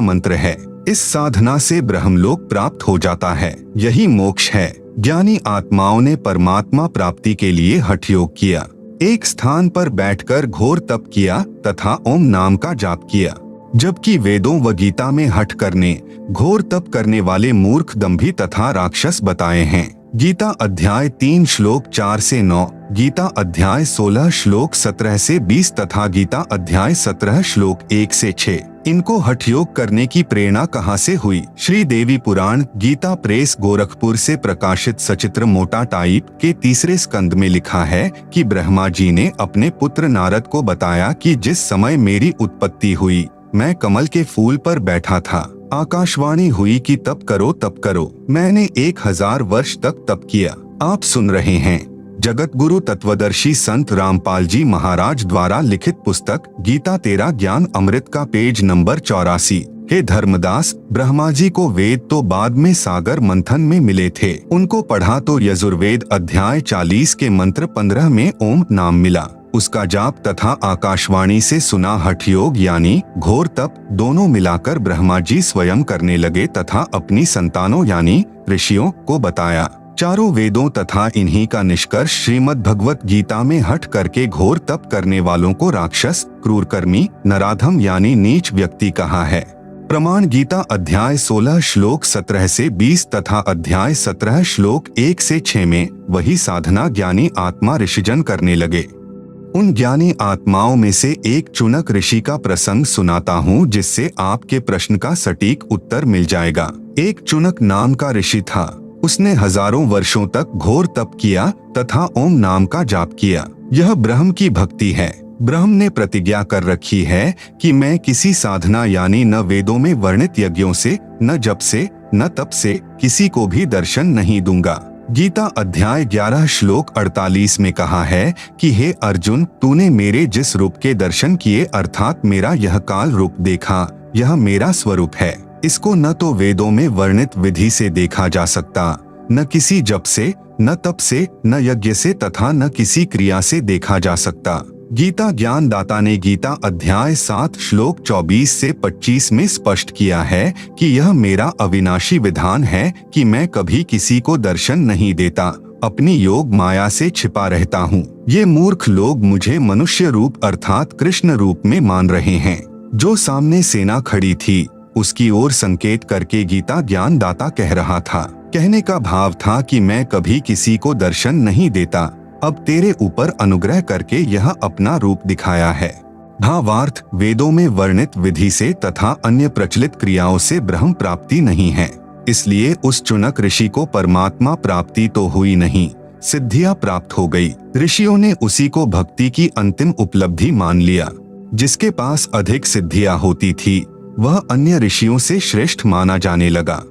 मंत्र है। इस साधना से ब्रह्मलोक प्राप्त हो जाता है, यही मोक्ष है। ज्ञानी आत्माओं ने परमात्मा प्राप्ति के लिए हठ योग किया, एक स्थान पर बैठकर घोर तप किया तथा ओम नाम का जाप किया। जबकि वेदों व गीता में हठ करने, घोर तप करने वाले मूर्ख, दंभी तथा राक्षस बताए हैं। गीता अध्याय 3 श्लोक 4 से 9, गीता अध्याय 16 श्लोक 17 से 20 तथा गीता अध्याय 17 श्लोक 1 से 6। इनको हठ योग करने की प्रेरणा कहाँ से हुई? श्री देवी पुराण गीता प्रेस गोरखपुर से प्रकाशित सचित्र मोटा टाइप के 3 स्कंद में लिखा है कि ब्रह्मा जी ने अपने पुत्र नारद को बताया कि जिस समय मेरी उत्पत्ति हुई, मैं कमल के फूल पर बैठा था। आकाशवाणी हुई कि तप करो। मैंने 1000 वर्ष तक तप किया। आप सुन रहे हैं जगत गुरु तत्वदर्शी संत रामपाल जी महाराज द्वारा लिखित पुस्तक गीता तेरा ज्ञान अमृत का पेज नंबर 84। हे धर्मदास, ब्रह्मा जी को वेद तो बाद में सागर मंथन में मिले थे। उनको पढ़ा तो यजुर्वेद अध्याय 40 के मंत्र 15 में ओम नाम मिला। उसका जाप तथा आकाशवाणी से सुना हठ योग यानी घोर तप दोनों मिलाकर ब्रह्मा जी स्वयं करने लगे तथा अपनी संतानों यानी ऋषियों को बताया। चारों वेदों तथा इन्हीं का निष्कर्ष श्रीमद् भगवत गीता में हठ करके घोर तप करने वालों को राक्षस, क्रूरकर्मी, नराधम यानी नीच व्यक्ति कहा है। प्रमाण गीता अध्याय 16 श्लोक 17 से 20 तथा अध्याय 17 श्लोक 1 से 6 में वही साधना ज्ञानी आत्मा ऋषिजन करने लगे। उन ज्ञानी आत्माओं में से एक चुनक ऋषि का प्रसंग सुनाता हूँ जिससे आपके प्रश्न का सटीक उत्तर मिल जाएगा। एक चुनक नाम का ऋषि था। उसने हजारों वर्षों तक घोर तप किया तथा ओम नाम का जाप किया। यह ब्रह्म की भक्ति है। ब्रह्म ने प्रतिज्ञा कर रखी है कि मैं किसी साधना यानी न वेदों में वर्णित यज्ञों से, न जप से, न तप से किसी को भी दर्शन नहीं दूंगा। गीता अध्याय 11 श्लोक 48 में कहा है कि हे अर्जुन, तूने मेरे जिस रूप के दर्शन किए अर्थात मेरा यह काल रूप देखा, यह मेरा स्वरूप है। इसको न तो वेदों में वर्णित विधि से देखा जा सकता, न किसी जप से, न तप से, न यज्ञ से तथा न किसी क्रिया से देखा जा सकता। गीता ज्ञान दाता ने गीता अध्याय 7 श्लोक 24 से 25 में स्पष्ट किया है कि यह मेरा अविनाशी विधान है कि मैं कभी किसी को दर्शन नहीं देता, अपनी योग माया से छिपा रहता हूँ। ये मूर्ख लोग मुझे मनुष्य रूप अर्थात कृष्ण रूप में मान रहे हैं। जो सामने सेना खड़ी थी उसकी ओर संकेत करके गीता ज्ञान दाता कह रहा था। कहने का भाव था कि मैं कभी किसी को दर्शन नहीं देता, अब तेरे ऊपर अनुग्रह करके यह अपना रूप दिखाया है। भावार्थ, वेदों में वर्णित विधि से तथा अन्य प्रचलित क्रियाओं से ब्रह्म प्राप्ति नहीं है, इसलिए उस चुनक ऋषि को परमात्मा प्राप्ति तो हुई नहीं, सिद्धियां प्राप्त हो गई। ऋषियों ने उसी को भक्ति की अंतिम उपलब्धि मान लिया। जिसके पास अधिक सिद्धियां होती थी वह अन्य ऋषियों से श्रेष्ठ माना जाने लगा।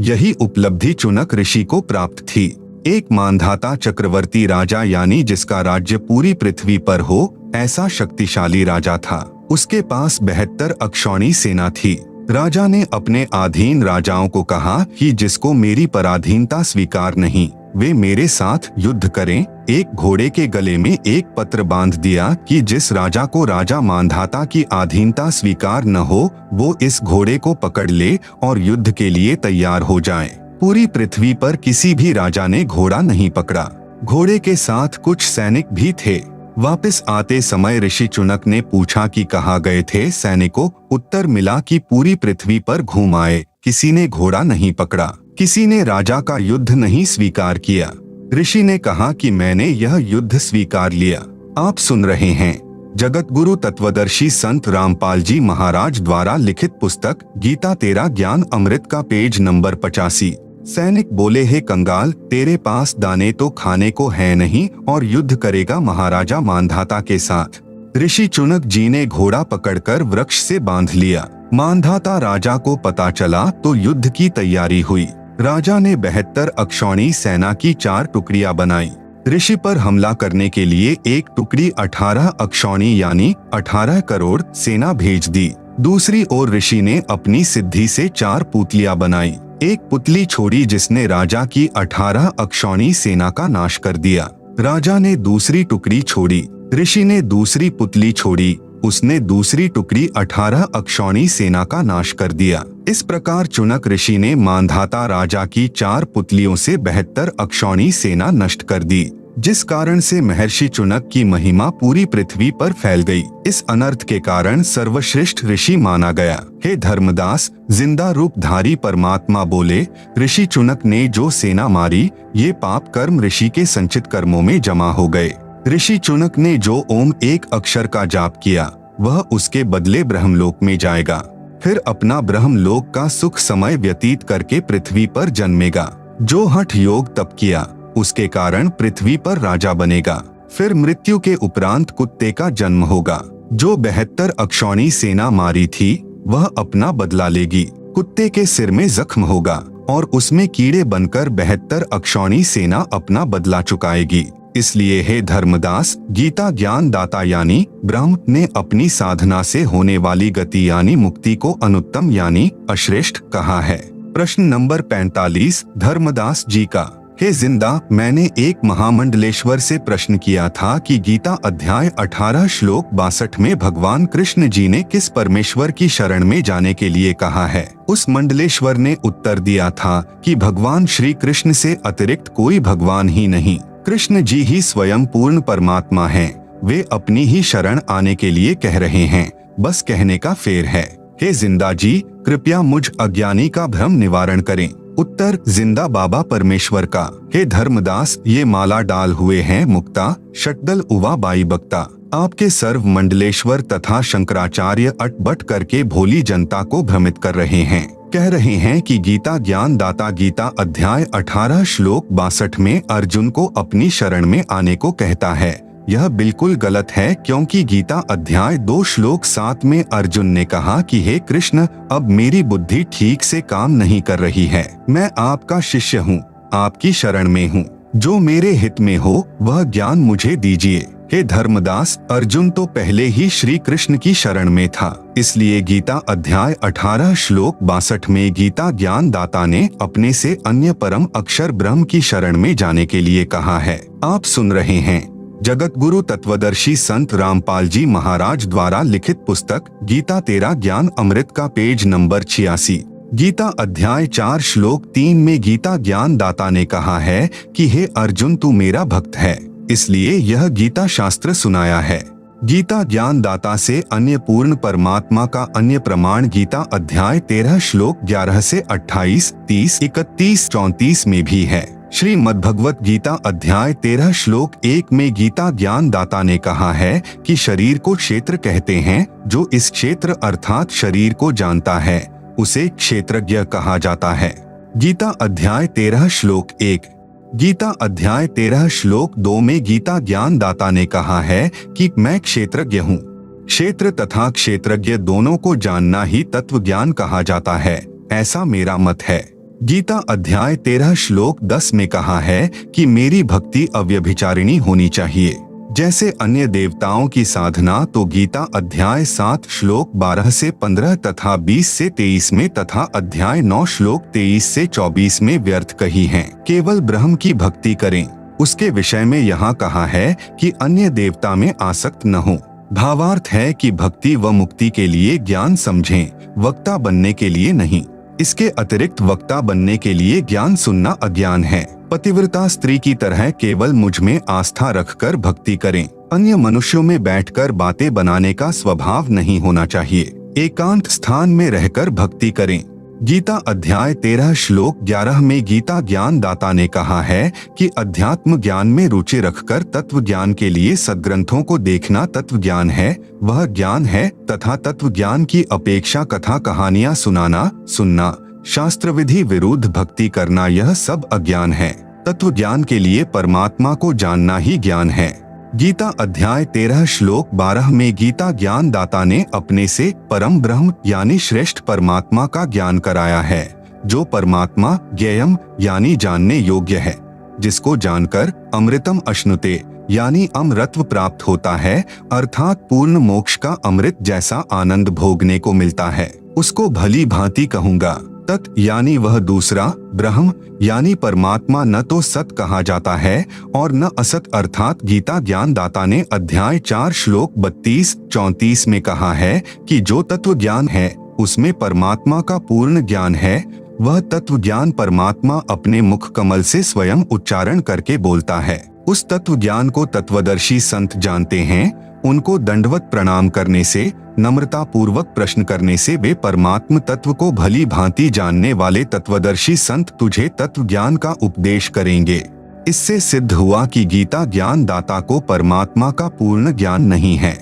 यही उपलब्धि चुनक ऋषि को प्राप्त थी। एक मानधाता चक्रवर्ती राजा यानी जिसका राज्य पूरी पृथ्वी पर हो, ऐसा शक्तिशाली राजा था। उसके पास 72 अक्षौणी सेना थी। राजा ने अपने अधीन राजाओं को कहा कि जिसको मेरी पराधीनता स्वीकार नहीं वे मेरे साथ युद्ध करें। एक घोड़े के गले में एक पत्र बांध दिया कि जिस राजा को राजा मानधाता की अधीनता स्वीकार न हो वो इस घोड़े को पकड़ ले और युद्ध के लिए तैयार हो जाए। पूरी पृथ्वी पर किसी भी राजा ने घोड़ा नहीं पकड़ा। घोड़े के साथ कुछ सैनिक भी थे। वापस आते समय ऋषि चुनक ने पूछा कि कहाँ गए थे सैनिकों। उत्तर मिला कि पूरी पृथ्वी पर घूम आए, किसी ने घोड़ा नहीं पकड़ा, किसी ने राजा का युद्ध नहीं स्वीकार किया। ऋषि ने कहा कि मैंने यह युद्ध स्वीकार लिया। आप सुन रहे हैं जगत गुरु तत्वदर्शी संत रामपाल जी महाराज द्वारा लिखित पुस्तक गीता तेरा ज्ञान अमृत का पेज नंबर 85। सैनिक बोले, हे कंगाल, तेरे पास दाने तो खाने को है नहीं और युद्ध करेगा महाराजा मानधाता के साथ। ऋषि चुनक जी ने घोड़ा पकड़कर वृक्ष से बांध लिया। मानधाता राजा को पता चला तो युद्ध की तैयारी हुई। राजा ने 72 अक्षौणी सेना की 4 टुकड़ियां बनाई। ऋषि पर हमला करने के लिए एक टुकड़ी 18 अक्षौणी यानी 18 करोड़ सेना भेज दी। दूसरी ओर ऋषि ने अपनी सिद्धि से 4 पुतलियां बनाई। एक पुतली छोड़ी जिसने राजा की 18 अक्षौणी सेना का नाश कर दिया। राजा ने दूसरी टुकड़ी छोड़ी। ऋषि ने दूसरी पुतली छोड़ी, उसने दूसरी टुकड़ी 18 अक्षौणी सेना का नाश कर दिया। इस प्रकार चुनक ऋषि ने मानधाता राजा की 4 पुतलियों से 72 अक्षौणी सेना नष्ट कर दी, जिस कारण से महर्षि चुनक की महिमा पूरी पृथ्वी पर फैल गई। इस अनर्थ के कारण सर्वश्रेष्ठ ऋषि माना गया। हे धर्मदास, जिंदा रूप धारी परमात्मा बोले, ऋषि चुनक ने जो सेना मारी ये पाप कर्म ऋषि के संचित कर्मों में जमा हो गए। ऋषि चुनक ने जो ओम एक अक्षर का जाप किया वह उसके बदले ब्रह्मलोक में जाएगा, फिर अपना ब्रह्मलोक का सुख समय व्यतीत करके पृथ्वी पर जन्मेगा। जो हठ योग तप किया उसके कारण पृथ्वी पर राजा बनेगा, फिर मृत्यु के उपरांत कुत्ते का जन्म होगा। जो 72 अक्षौणी सेना मारी थी वह अपना बदला लेगी, कुत्ते के सिर में जख्म होगा और उसमें कीड़े बनकर 72 अक्षौणी सेना अपना बदला चुकाएगी। इसलिए हे धर्मदास, गीता ज्ञान दाता यानी ब्रह्म ने अपनी साधना से होने वाली गति यानी मुक्ति को अनुत्तम यानी अश्रेष्ठ कहा है। प्रश्न नंबर 45 धर्मदास जी का, हे जिंदा, मैंने एक महामंडलेश्वर से प्रश्न किया था कि गीता अध्याय 18 श्लोक 62 में भगवान कृष्ण जी ने किस परमेश्वर की शरण में जाने के लिए कहा है। उस मंडलेश्वर ने उत्तर दिया था कि भगवान श्री कृष्ण से अतिरिक्त कोई भगवान ही नहीं, कृष्ण जी ही स्वयं पूर्ण परमात्मा हैं। वे अपनी ही शरण आने के लिए कह रहे हैं, बस कहने का फेर है। हे जिंदा जी, कृपया मुझ अज्ञानी का भ्रम निवारण करें। उत्तर, जिंदा बाबा परमेश्वर का। हे धर्मदास, ये माला डाल हुए हैं मुक्ता, शटदल उवा बाई बक्ता। आपके सर्व मंडलेश्वर तथा शंकराचार्य अटबट करके भोली जनता को भ्रमित कर रहे हैं। कह रहे हैं कि गीता ज्ञान दाता गीता अध्याय 18 श्लोक 62 में अर्जुन को अपनी शरण में आने को कहता है। यह बिल्कुल गलत है, क्योंकि गीता अध्याय 2 श्लोक 7 में अर्जुन ने कहा कि हे कृष्ण, अब मेरी बुद्धि ठीक से काम नहीं कर रही है। मैं आपका शिष्य हूँ, आपकी शरण में हूँ। जो मेरे हित में हो वह ज्ञान मुझे दीजिए। हे धर्मदास, अर्जुन तो पहले ही श्री कृष्ण की शरण में था, इसलिए गीता अध्याय 18 श्लोक 62 में गीता ज्ञान दाता ने अपने से अन्य परम अक्षर ब्रह्म की शरण में जाने के लिए कहा है। आप सुन रहे हैं जगत गुरु तत्वदर्शी संत रामपाल जी महाराज द्वारा लिखित पुस्तक गीता तेरा ज्ञान अमृत का पेज नंबर 86। गीता अध्याय 4 श्लोक 3 में गीता ज्ञान दाता ने कहा है कि हे अर्जुन, तू मेरा भक्त है, इसलिए यह गीता शास्त्र सुनाया है। गीता ज्ञान दाता से अन्य पूर्ण परमात्मा का अन्य प्रमाण गीता अध्याय 13 श्लोक 11 से 28, 30, 31, 34 में भी है। श्रीमद् भगवत गीता अध्याय 13 श्लोक 1 में गीता ज्ञान दाता ने कहा है कि शरीर को क्षेत्र कहते हैं। जो इस क्षेत्र अर्थात शरीर को जानता है उसे क्षेत्रज्ञ कहा जाता है। गीता अध्याय 13 श्लोक 1। गीता अध्याय 13 श्लोक 2 में गीता ज्ञान दाता ने कहा है कि मैं क्षेत्रज्ञ हूँ। क्षेत्र तथा क्षेत्रज्ञ दोनों को जानना ही तत्व ज्ञान कहा जाता है, ऐसा मेरा मत है। गीता अध्याय 13 श्लोक 10 में कहा है कि मेरी भक्ति अव्यभिचारिणी होनी चाहिए। जैसे अन्य देवताओं की साधना तो गीता अध्याय 7 श्लोक 12 से 15 तथा 20 से 23 में तथा अध्याय 9 श्लोक 23 से 24 में व्यर्थ कही है। केवल ब्रह्म की भक्ति करें। उसके विषय में यहाँ कहा है कि अन्य देवता में आसक्त न हो। भावार्थ है कि भक्ति व मुक्ति के लिए ज्ञान समझें, वक्ता बनने के लिए नहीं। इसके अतिरिक्त वक्ता बनने के लिए ज्ञान सुनना अज्ञान है। पतिव्रता स्त्री की तरह केवल मुझ में आस्था रखकर भक्ति करें। अन्य मनुष्यों में बैठकर बातें बनाने का स्वभाव नहीं होना चाहिए। एकांत स्थान में रहकर भक्ति करें। गीता अध्याय 13 श्लोक 11 में गीता ज्ञान दाता ने कहा है कि अध्यात्म ज्ञान में रुचि रखकर तत्व ज्ञान के लिए सद्ग्रंथों को देखना तत्व ज्ञान है, वह ज्ञान है। तथा तत्व ज्ञान की अपेक्षा कथा कहानियां सुनना, शास्त्र विधि विरुद्ध भक्ति करना, यह सब अज्ञान है। तत्व ज्ञान के लिए परमात्मा को जानना ही ज्ञान है। गीता अध्याय 13 श्लोक 12 में गीता ज्ञान दाता ने अपने से परम ब्रह्म यानी श्रेष्ठ परमात्मा का ज्ञान कराया है। जो परमात्मा ज्ञेयम यानी जानने योग्य है, जिसको जानकर अमृतम अश्नुते यानी अमृतत्व प्राप्त होता है, अर्थात पूर्ण मोक्ष का अमृत जैसा आनंद भोगने को मिलता है, उसको भली भांति कहूँगा। तत् यानी वह दूसरा, ब्रह्म यानी परमात्मा न तो सत कहा जाता है और न असत, अर्थात गीता ज्ञान दाता ने अध्याय 4 श्लोक 32-34 में कहा है कि जो तत्व ज्ञान है उसमें परमात्मा का पूर्ण ज्ञान है। वह तत्व ज्ञान परमात्मा अपने मुख कमल से स्वयं उच्चारण करके बोलता है। उस तत्व ज्ञान को तत्वदर्शी संत जानते हैं। उनको दंडवत प्रणाम करने से, नम्रता पूर्वक प्रश्न करने से वे परमात्म तत्व को भली भांति जानने वाले तत्वदर्शी संत तुझे तत्व ज्ञान का उपदेश करेंगे। इससे सिद्ध हुआ कि गीता ज्ञान दाता को परमात्मा का पूर्ण ज्ञान नहीं है,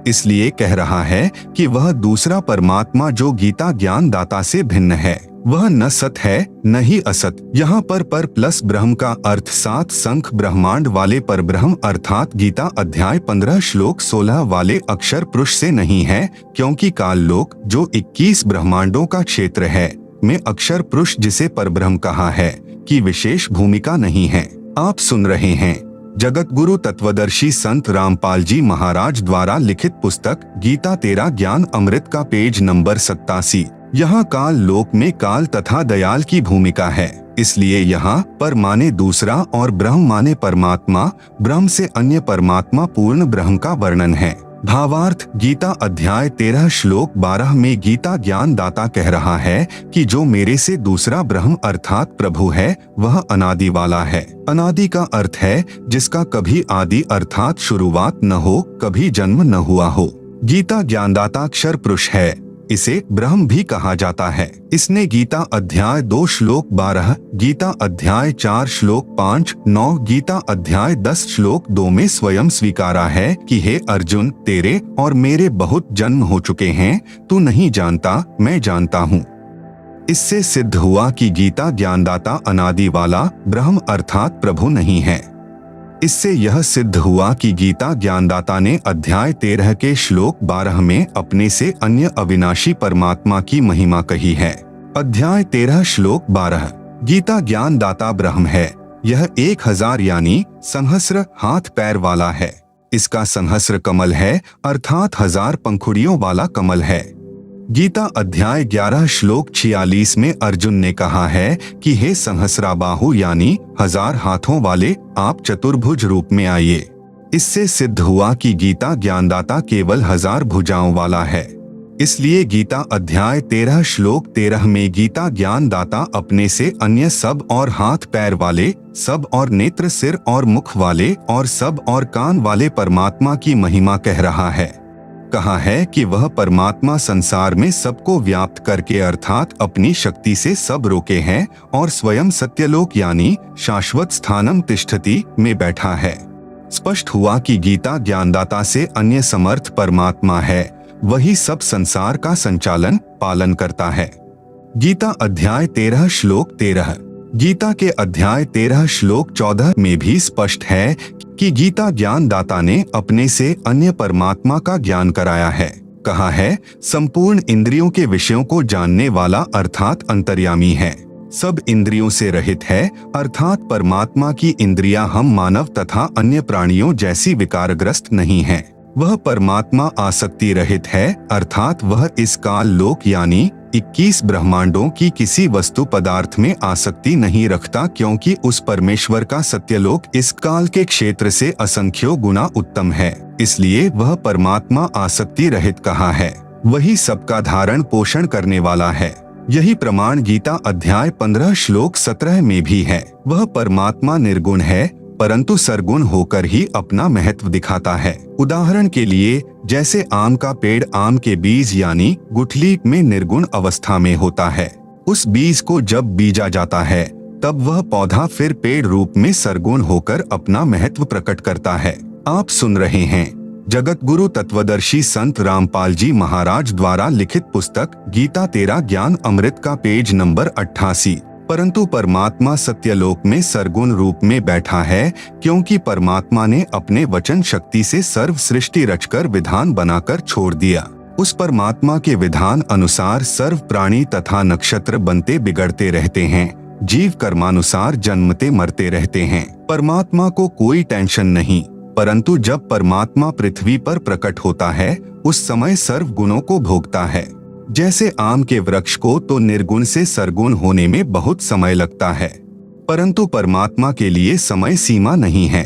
इसलिए कह रहा है कि वह दूसरा परमात्मा जो गीता ज्ञान दाता से भिन्न है वह न सत है न ही असत। यहाँ पर प्लस ब्रह्म का अर्थ 7 संख ब्रह्मांड वाले पर ब्रह्म अर्थात गीता अध्याय 15 श्लोक 16 वाले अक्षर पुरुष से नहीं है, क्योंकि काल लोक जो 21 ब्रह्मांडों का क्षेत्र है में अक्षर पुरुष जिसे परब्रह्म कहा है की विशेष भूमिका नहीं है। आप सुन रहे हैं जगत गुरु तत्वदर्शी संत रामपाल जी महाराज द्वारा लिखित पुस्तक गीता तेरा ज्ञान अमृत का पेज नंबर 87। यहाँ काल लोक में काल तथा दयाल की भूमिका है, इसलिए यहाँ पर माने दूसरा और ब्रह्म माने परमात्मा, ब्रह्म से अन्य परमात्मा पूर्ण ब्रह्म का वर्णन है। भावार्थ, गीता अध्याय 13 श्लोक 12 में गीता ज्ञान दाता कह रहा है कि जो मेरे से दूसरा ब्रह्म अर्थात प्रभु है वह अनादि वाला है। अनादि का अर्थ है जिसका कभी आदि अर्थात शुरुआत न हो, कभी जन्म न हुआ हो। गीता ज्ञानदाता अक्षर पुरुष है, इसे ब्रह्म भी कहा जाता है। इसने गीता अध्याय 2 श्लोक 12, गीता अध्याय 4 श्लोक 5, 9, गीता अध्याय 10 श्लोक 2 में स्वयं स्वीकारा है कि हे अर्जुन, तेरे और मेरे बहुत जन्म हो चुके हैं, तू नहीं जानता, मैं जानता हूँ। इससे सिद्ध हुआ कि गीता ज्ञानदाता अनादि वाला ब्रह्म अर्थात प्रभु नहीं है। इससे यह सिद्ध हुआ कि गीता ज्ञानदाता ने अध्याय 13 के श्लोक 12 में अपने से अन्य अविनाशी परमात्मा की महिमा कही है। अध्याय 13 श्लोक 12, गीता ज्ञानदाता ब्रह्म है। यह 1000 यानी सहस्र हाथ पैर वाला है। इसका सहस्र कमल है अर्थात 1000 पंखुड़ियों वाला कमल है। गीता अध्याय 11 श्लोक 46 में अर्जुन ने कहा है कि हे सहस्राबाहु यानी 1000 हाथों वाले, आप चतुर्भुज रूप में आइए। इससे सिद्ध हुआ कि गीता ज्ञानदाता केवल 1000 भुजाओं वाला है। इसलिए गीता अध्याय 13 श्लोक 13 में गीता ज्ञानदाता अपने से अन्य सब और हाथ पैर वाले, सब और नेत्र सिर और मुख वाले और सब और कान वाले परमात्मा की महिमा कह रहा है। कहा है कि वह परमात्मा संसार में सबको व्याप्त करके अर्थात अपनी शक्ति से सब रोके हैं और स्वयं सत्यलोक यानी शाश्वत स्थानम तिष्ठति में बैठा है। स्पष्ट हुआ कि गीता ज्ञानदाता से अन्य समर्थ परमात्मा है, वही सब संसार का संचालन पालन करता है। गीता अध्याय 13 श्लोक 13, गीता के अध्याय 13 श्लोक 14 में भी स्पष्ट है कि गीता ज्ञानदाता ने अपने से अन्य परमात्मा का ज्ञान कराया है। कहा है, संपूर्ण इंद्रियों के विषयों को जानने वाला अर्थात अंतर्यामी है, सब इंद्रियों से रहित है अर्थात परमात्मा की इंद्रियां हम मानव तथा अन्य प्राणियों जैसी विकारग्रस्त नहीं है। वह परमात्मा आसक्ति रहित है अर्थात वह इस काल लोक यानी 21 ब्रह्मांडों की किसी वस्तु पदार्थ में आसक्ति नहीं रखता, क्योंकि उस परमेश्वर का सत्यलोक इस काल के क्षेत्र से असंख्यों गुना उत्तम है। इसलिए वह परमात्मा आसक्ति रहित कहा है। वही सबका धारण पोषण करने वाला है। यही प्रमाण गीता अध्याय 15 श्लोक 17 में भी है। वह परमात्मा निर्गुण है परंतु सरगुण होकर ही अपना महत्व दिखाता है। उदाहरण के लिए जैसे आम का पेड़ आम के बीज यानी गुठली में निर्गुण अवस्था में होता है, उस बीज को जब बीजा जाता है तब वह पौधा फिर पेड़ रूप में सरगुण होकर अपना महत्व प्रकट करता है। आप सुन रहे हैं जगत गुरु तत्वदर्शी संत रामपाल जी महाराज द्वारा लिखित पुस्तक गीता तेरा ज्ञान अमृत का पेज नंबर 88। परंतु परमात्मा सत्यलोक में सरगुण रूप में बैठा है, क्योंकि परमात्मा ने अपने वचन शक्ति से सर्व सृष्टि रचकर विधान बनाकर छोड़ दिया। उस परमात्मा के विधान अनुसार सर्व प्राणी तथा नक्षत्र बनते बिगड़ते रहते हैं, जीव कर्मानुसार जन्मते मरते रहते हैं। परमात्मा को कोई टेंशन नहीं, परंतु जब परमात्मा पृथ्वी पर प्रकट होता है उस समय सर्व गुणों को भोगता है। जैसे आम के वृक्ष को तो निर्गुण से सरगुण होने में बहुत समय लगता है, परंतु परमात्मा के लिए समय सीमा नहीं है।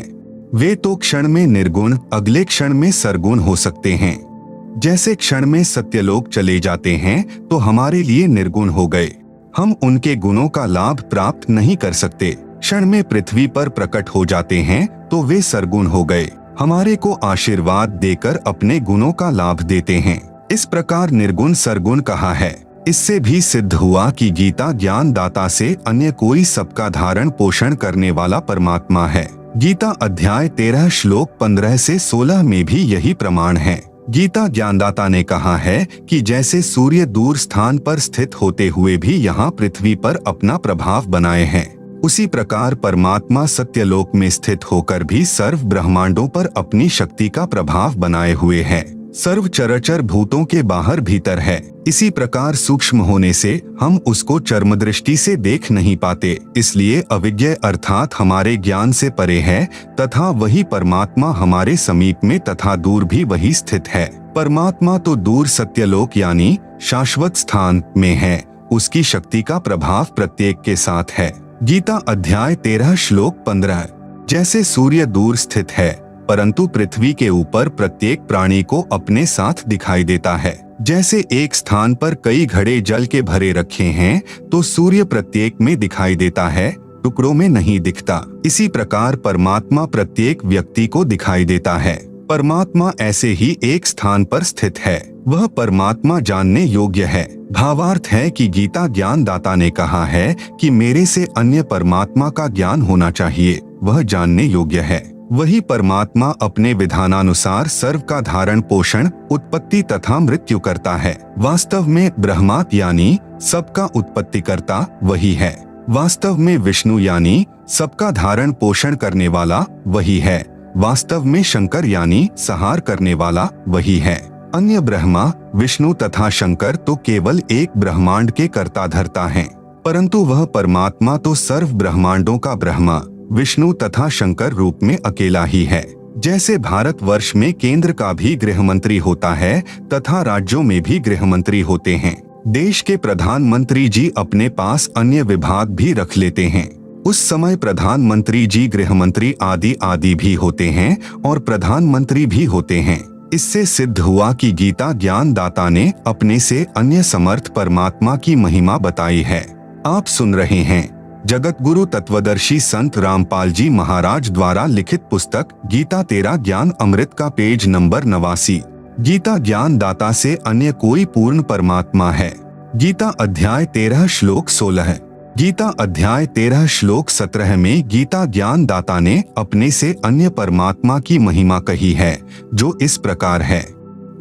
वे तो क्षण में निर्गुण अगले क्षण में सरगुण हो सकते हैं। जैसे क्षण में सत्यलोक चले जाते हैं तो हमारे लिए निर्गुण हो गए, हम उनके गुणों का लाभ प्राप्त नहीं कर सकते। क्षण में पृथ्वी पर प्रकट हो जाते हैं तो वे सरगुण हो गए, हमारे को आशीर्वाद देकर अपने गुणों का लाभ देते हैं। इस प्रकार निर्गुण सरगुण कहा है। इससे भी सिद्ध हुआ कि गीता ज्ञान दाता से अन्य कोई सबका धारण पोषण करने वाला परमात्मा है। गीता अध्याय 13 श्लोक 15 से 16 में भी यही प्रमाण है। गीता ज्ञानदाता ने कहा है कि जैसे सूर्य दूर स्थान पर स्थित होते हुए भी यहाँ पृथ्वी पर अपना प्रभाव बनाए हैं, उसी प्रकार परमात्मा सत्यलोक में स्थित होकर भी सर्व ब्रह्मांडों पर अपनी शक्ति का प्रभाव बनाए हुए है। सर्व चराचर भूतों के बाहर भीतर है। इसी प्रकार सूक्ष्म होने से हम उसको चर्म दृष्टि से देख नहीं पाते, इसलिए अविज्ञ अर्थात हमारे ज्ञान से परे है तथा वही परमात्मा हमारे समीप में तथा दूर भी वही स्थित है। परमात्मा तो दूर सत्यलोक यानी शाश्वत स्थान में है, उसकी शक्ति का प्रभाव प्रत्येक के साथ है। गीता अध्याय 13 श्लोक 15। जैसे सूर्य दूर स्थित है परंतु पृथ्वी के ऊपर प्रत्येक प्राणी को अपने साथ दिखाई देता है। जैसे एक स्थान पर कई घड़े जल के भरे रखे हैं तो सूर्य प्रत्येक में दिखाई देता है, टुकड़ों में नहीं दिखता। इसी प्रकार परमात्मा प्रत्येक व्यक्ति को दिखाई देता है। परमात्मा ऐसे ही एक स्थान पर स्थित है, वह परमात्मा जानने योग्य है। भावार्थ है कि गीता ज्ञान दाता ने कहा है कि मेरे से अन्य परमात्मा का ज्ञान होना चाहिए, वह जानने योग्य है। वही परमात्मा अपने विधानानुसार सर्व का धारण पोषण उत्पत्ति तथा मृत्यु करता है। वास्तव में ब्रह्मात यानी सबका उत्पत्ति करता वही है। वास्तव में विष्णु यानी सबका धारण पोषण करने वाला वही है। वास्तव में शंकर यानी संहार करने वाला वही है। अन्य ब्रह्मा विष्णु तथा शंकर तो केवल एक ब्रह्मांड के कर्ता धर्ता हैं, परंतु वह परमात्मा तो सर्व ब्रह्मांडों का ब्रह्मा विष्णु तथा शंकर रूप में अकेला ही है। जैसे भारतवर्ष में केंद्र का भी गृह मंत्री होता है तथा राज्यों में भी गृह मंत्री होते हैं। देश के प्रधानमंत्री जी अपने पास अन्य विभाग भी रख लेते हैं। उस समय प्रधानमंत्री जी गृह मंत्री आदि आदि भी होते हैं और प्रधानमंत्री भी होते हैं। इससे सिद्ध हुआ कि गीता ज्ञान दाता ने अपने से अन्य समर्थ परमात्मा की महिमा बताई है। आप सुन रहे हैं जगत गुरु तत्वदर्शी संत रामपाल जी महाराज द्वारा लिखित पुस्तक गीता तेरा ज्ञान अमृत का पेज नंबर 89। गीता ज्ञान दाता से अन्य कोई पूर्ण परमात्मा है। गीता अध्याय 13 श्लोक 16 है। गीता अध्याय 13 श्लोक 17 में गीता ज्ञान दाता ने अपने से अन्य परमात्मा की महिमा कही है, जो इस प्रकार है।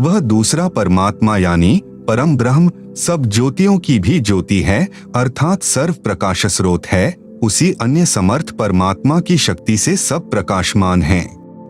वह दूसरा परमात्मा यानी परम ब्रह्म सब ज्योतियों की भी ज्योति है, अर्थात सर्व प्रकाश स्रोत है। उसी अन्य समर्थ परमात्मा की शक्ति से सब प्रकाशमान हैं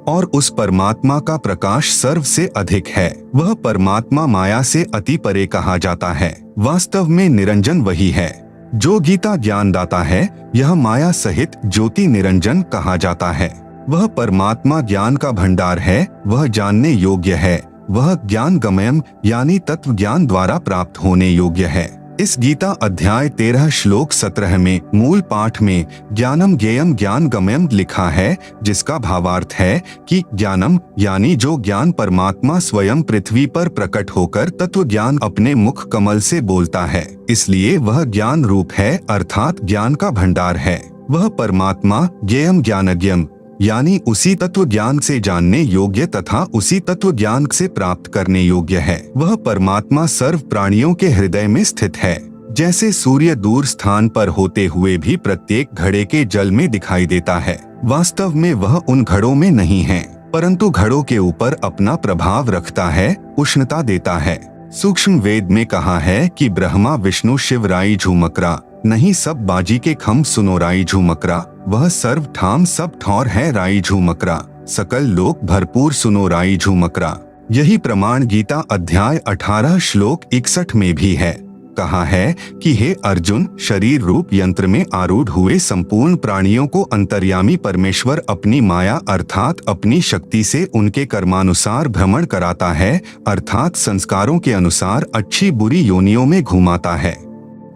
और उस परमात्मा का प्रकाश सर्व से अधिक है। वह परमात्मा माया से अति परे कहा जाता है। वास्तव में निरंजन वही है। जो गीता ज्ञान दाता है यह माया सहित ज्योति निरंजन कहा जाता है। वह परमात्मा ज्ञान का भंडार है, वह जानने योग्य है। वह ज्ञान गमयम यानी तत्व ज्ञान द्वारा प्राप्त होने योग्य है। इस गीता अध्याय 13 श्लोक 17 में मूल पाठ में ज्ञानम ज्ञेयम ज्ञान गमयम लिखा है, जिसका भावार्थ है कि ज्ञानम यानी जो ज्ञान परमात्मा स्वयं पृथ्वी पर प्रकट होकर तत्व ज्ञान अपने मुख कमल से बोलता है, इसलिए वह ज्ञान रूप है, अर्थात ज्ञान का भंडार है। वह परमात्मा ज्ञेयम ज्ञानज्ञम यानी उसी तत्व ज्ञान से जानने योग्य तथा उसी तत्व ज्ञान से प्राप्त करने योग्य है। वह परमात्मा सर्व प्राणियों के हृदय में स्थित है। जैसे सूर्य दूर स्थान पर होते हुए भी प्रत्येक घड़े के जल में दिखाई देता है, वास्तव में वह उन घड़ों में नहीं है, परंतु घड़ों के ऊपर अपना प्रभाव रखता है, उष्णता देता है। सूक्ष्म वेद में कहा है कि ब्रह्मा विष्णु शिव राई झूमकरा, नहीं सब बाजी के खम सुनो राई झूमकरा। वह सर्व ठाम सब ठौर है राई झूमकरा, सकल लोक भरपूर सुनो राई झूमकरा। यही प्रमाण गीता अध्याय 18 श्लोक 61 में भी है। कहा है कि हे अर्जुन, शरीर रूप यंत्र में आरूढ़ हुए संपूर्ण प्राणियों को अंतर्यामी परमेश्वर अपनी माया अर्थात अपनी शक्ति से उनके कर्मानुसार भ्रमण कराता है, अर्थात संस्कारों के अनुसार अच्छी बुरी योनियों में घुमाता है।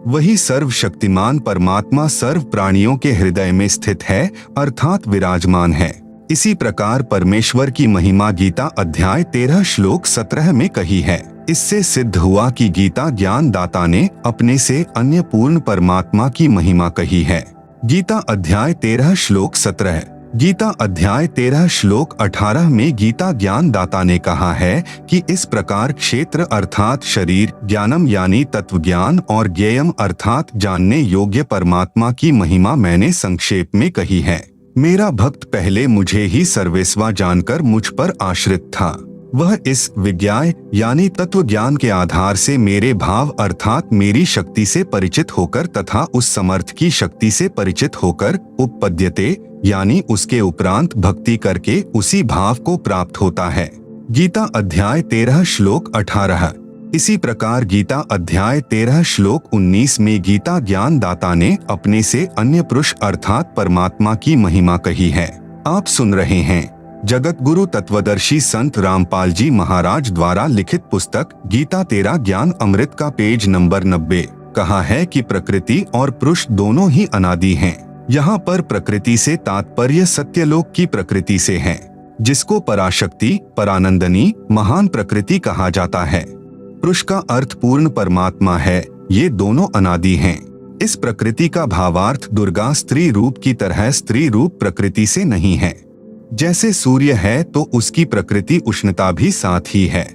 वही सर्वशक्तिमान परमात्मा सर्व प्राणियों के हृदय में स्थित है, अर्थात विराजमान है। इसी प्रकार परमेश्वर की महिमा गीता अध्याय 13 श्लोक 17 में कही है। इससे सिद्ध हुआ कि गीता ज्ञान दाता ने अपने से अन्य पूर्ण परमात्मा की महिमा कही है। गीता अध्याय 13 श्लोक 17। गीता अध्याय 13 श्लोक 18 में गीता ज्ञान दाता ने कहा है कि इस प्रकार क्षेत्र अर्थात शरीर, ज्ञानम यानी तत्व ज्ञान और ज्ञेयम अर्थात जानने योग्य परमात्मा की महिमा मैंने संक्षेप में कही है। मेरा भक्त पहले मुझे ही सर्वेस्वा जानकर मुझ पर आश्रित था। वह इस विज्ञाय यानी तत्व ज्ञान के आधार से मेरे भाव अर्थात मेरी शक्ति से परिचित होकर तथा उस समर्थ की शक्ति से परिचित होकर उपपद्यते यानी उसके उपरांत भक्ति करके उसी भाव को प्राप्त होता है। गीता अध्याय 13 श्लोक 18। इसी प्रकार गीता अध्याय 13 श्लोक 19 में गीता ज्ञान दाता ने अपने से अन्य पुरुष अर्थात परमात्मा की महिमा कही है। आप सुन रहे हैं जगत गुरु तत्वदर्शी संत रामपाल जी महाराज द्वारा लिखित पुस्तक गीता तेरा ज्ञान अमृत का पेज नंबर 90। कहा है कि प्रकृति और पुरुष दोनों ही अनादि हैं। यहाँ पर प्रकृति से तात्पर्य सत्यलोक की प्रकृति से है, जिसको पराशक्ति, परानंदनी, महान प्रकृति कहा जाता है। पुरुष का अर्थ पूर्ण परमात्मा है। ये दोनों अनादि हैं। इस प्रकृति का भावार्थ दुर्गा स्त्री रूप की तरह स्त्री रूप प्रकृति से नहीं है। जैसे सूर्य है तो उसकी प्रकृति उष्णता भी साथ ही है,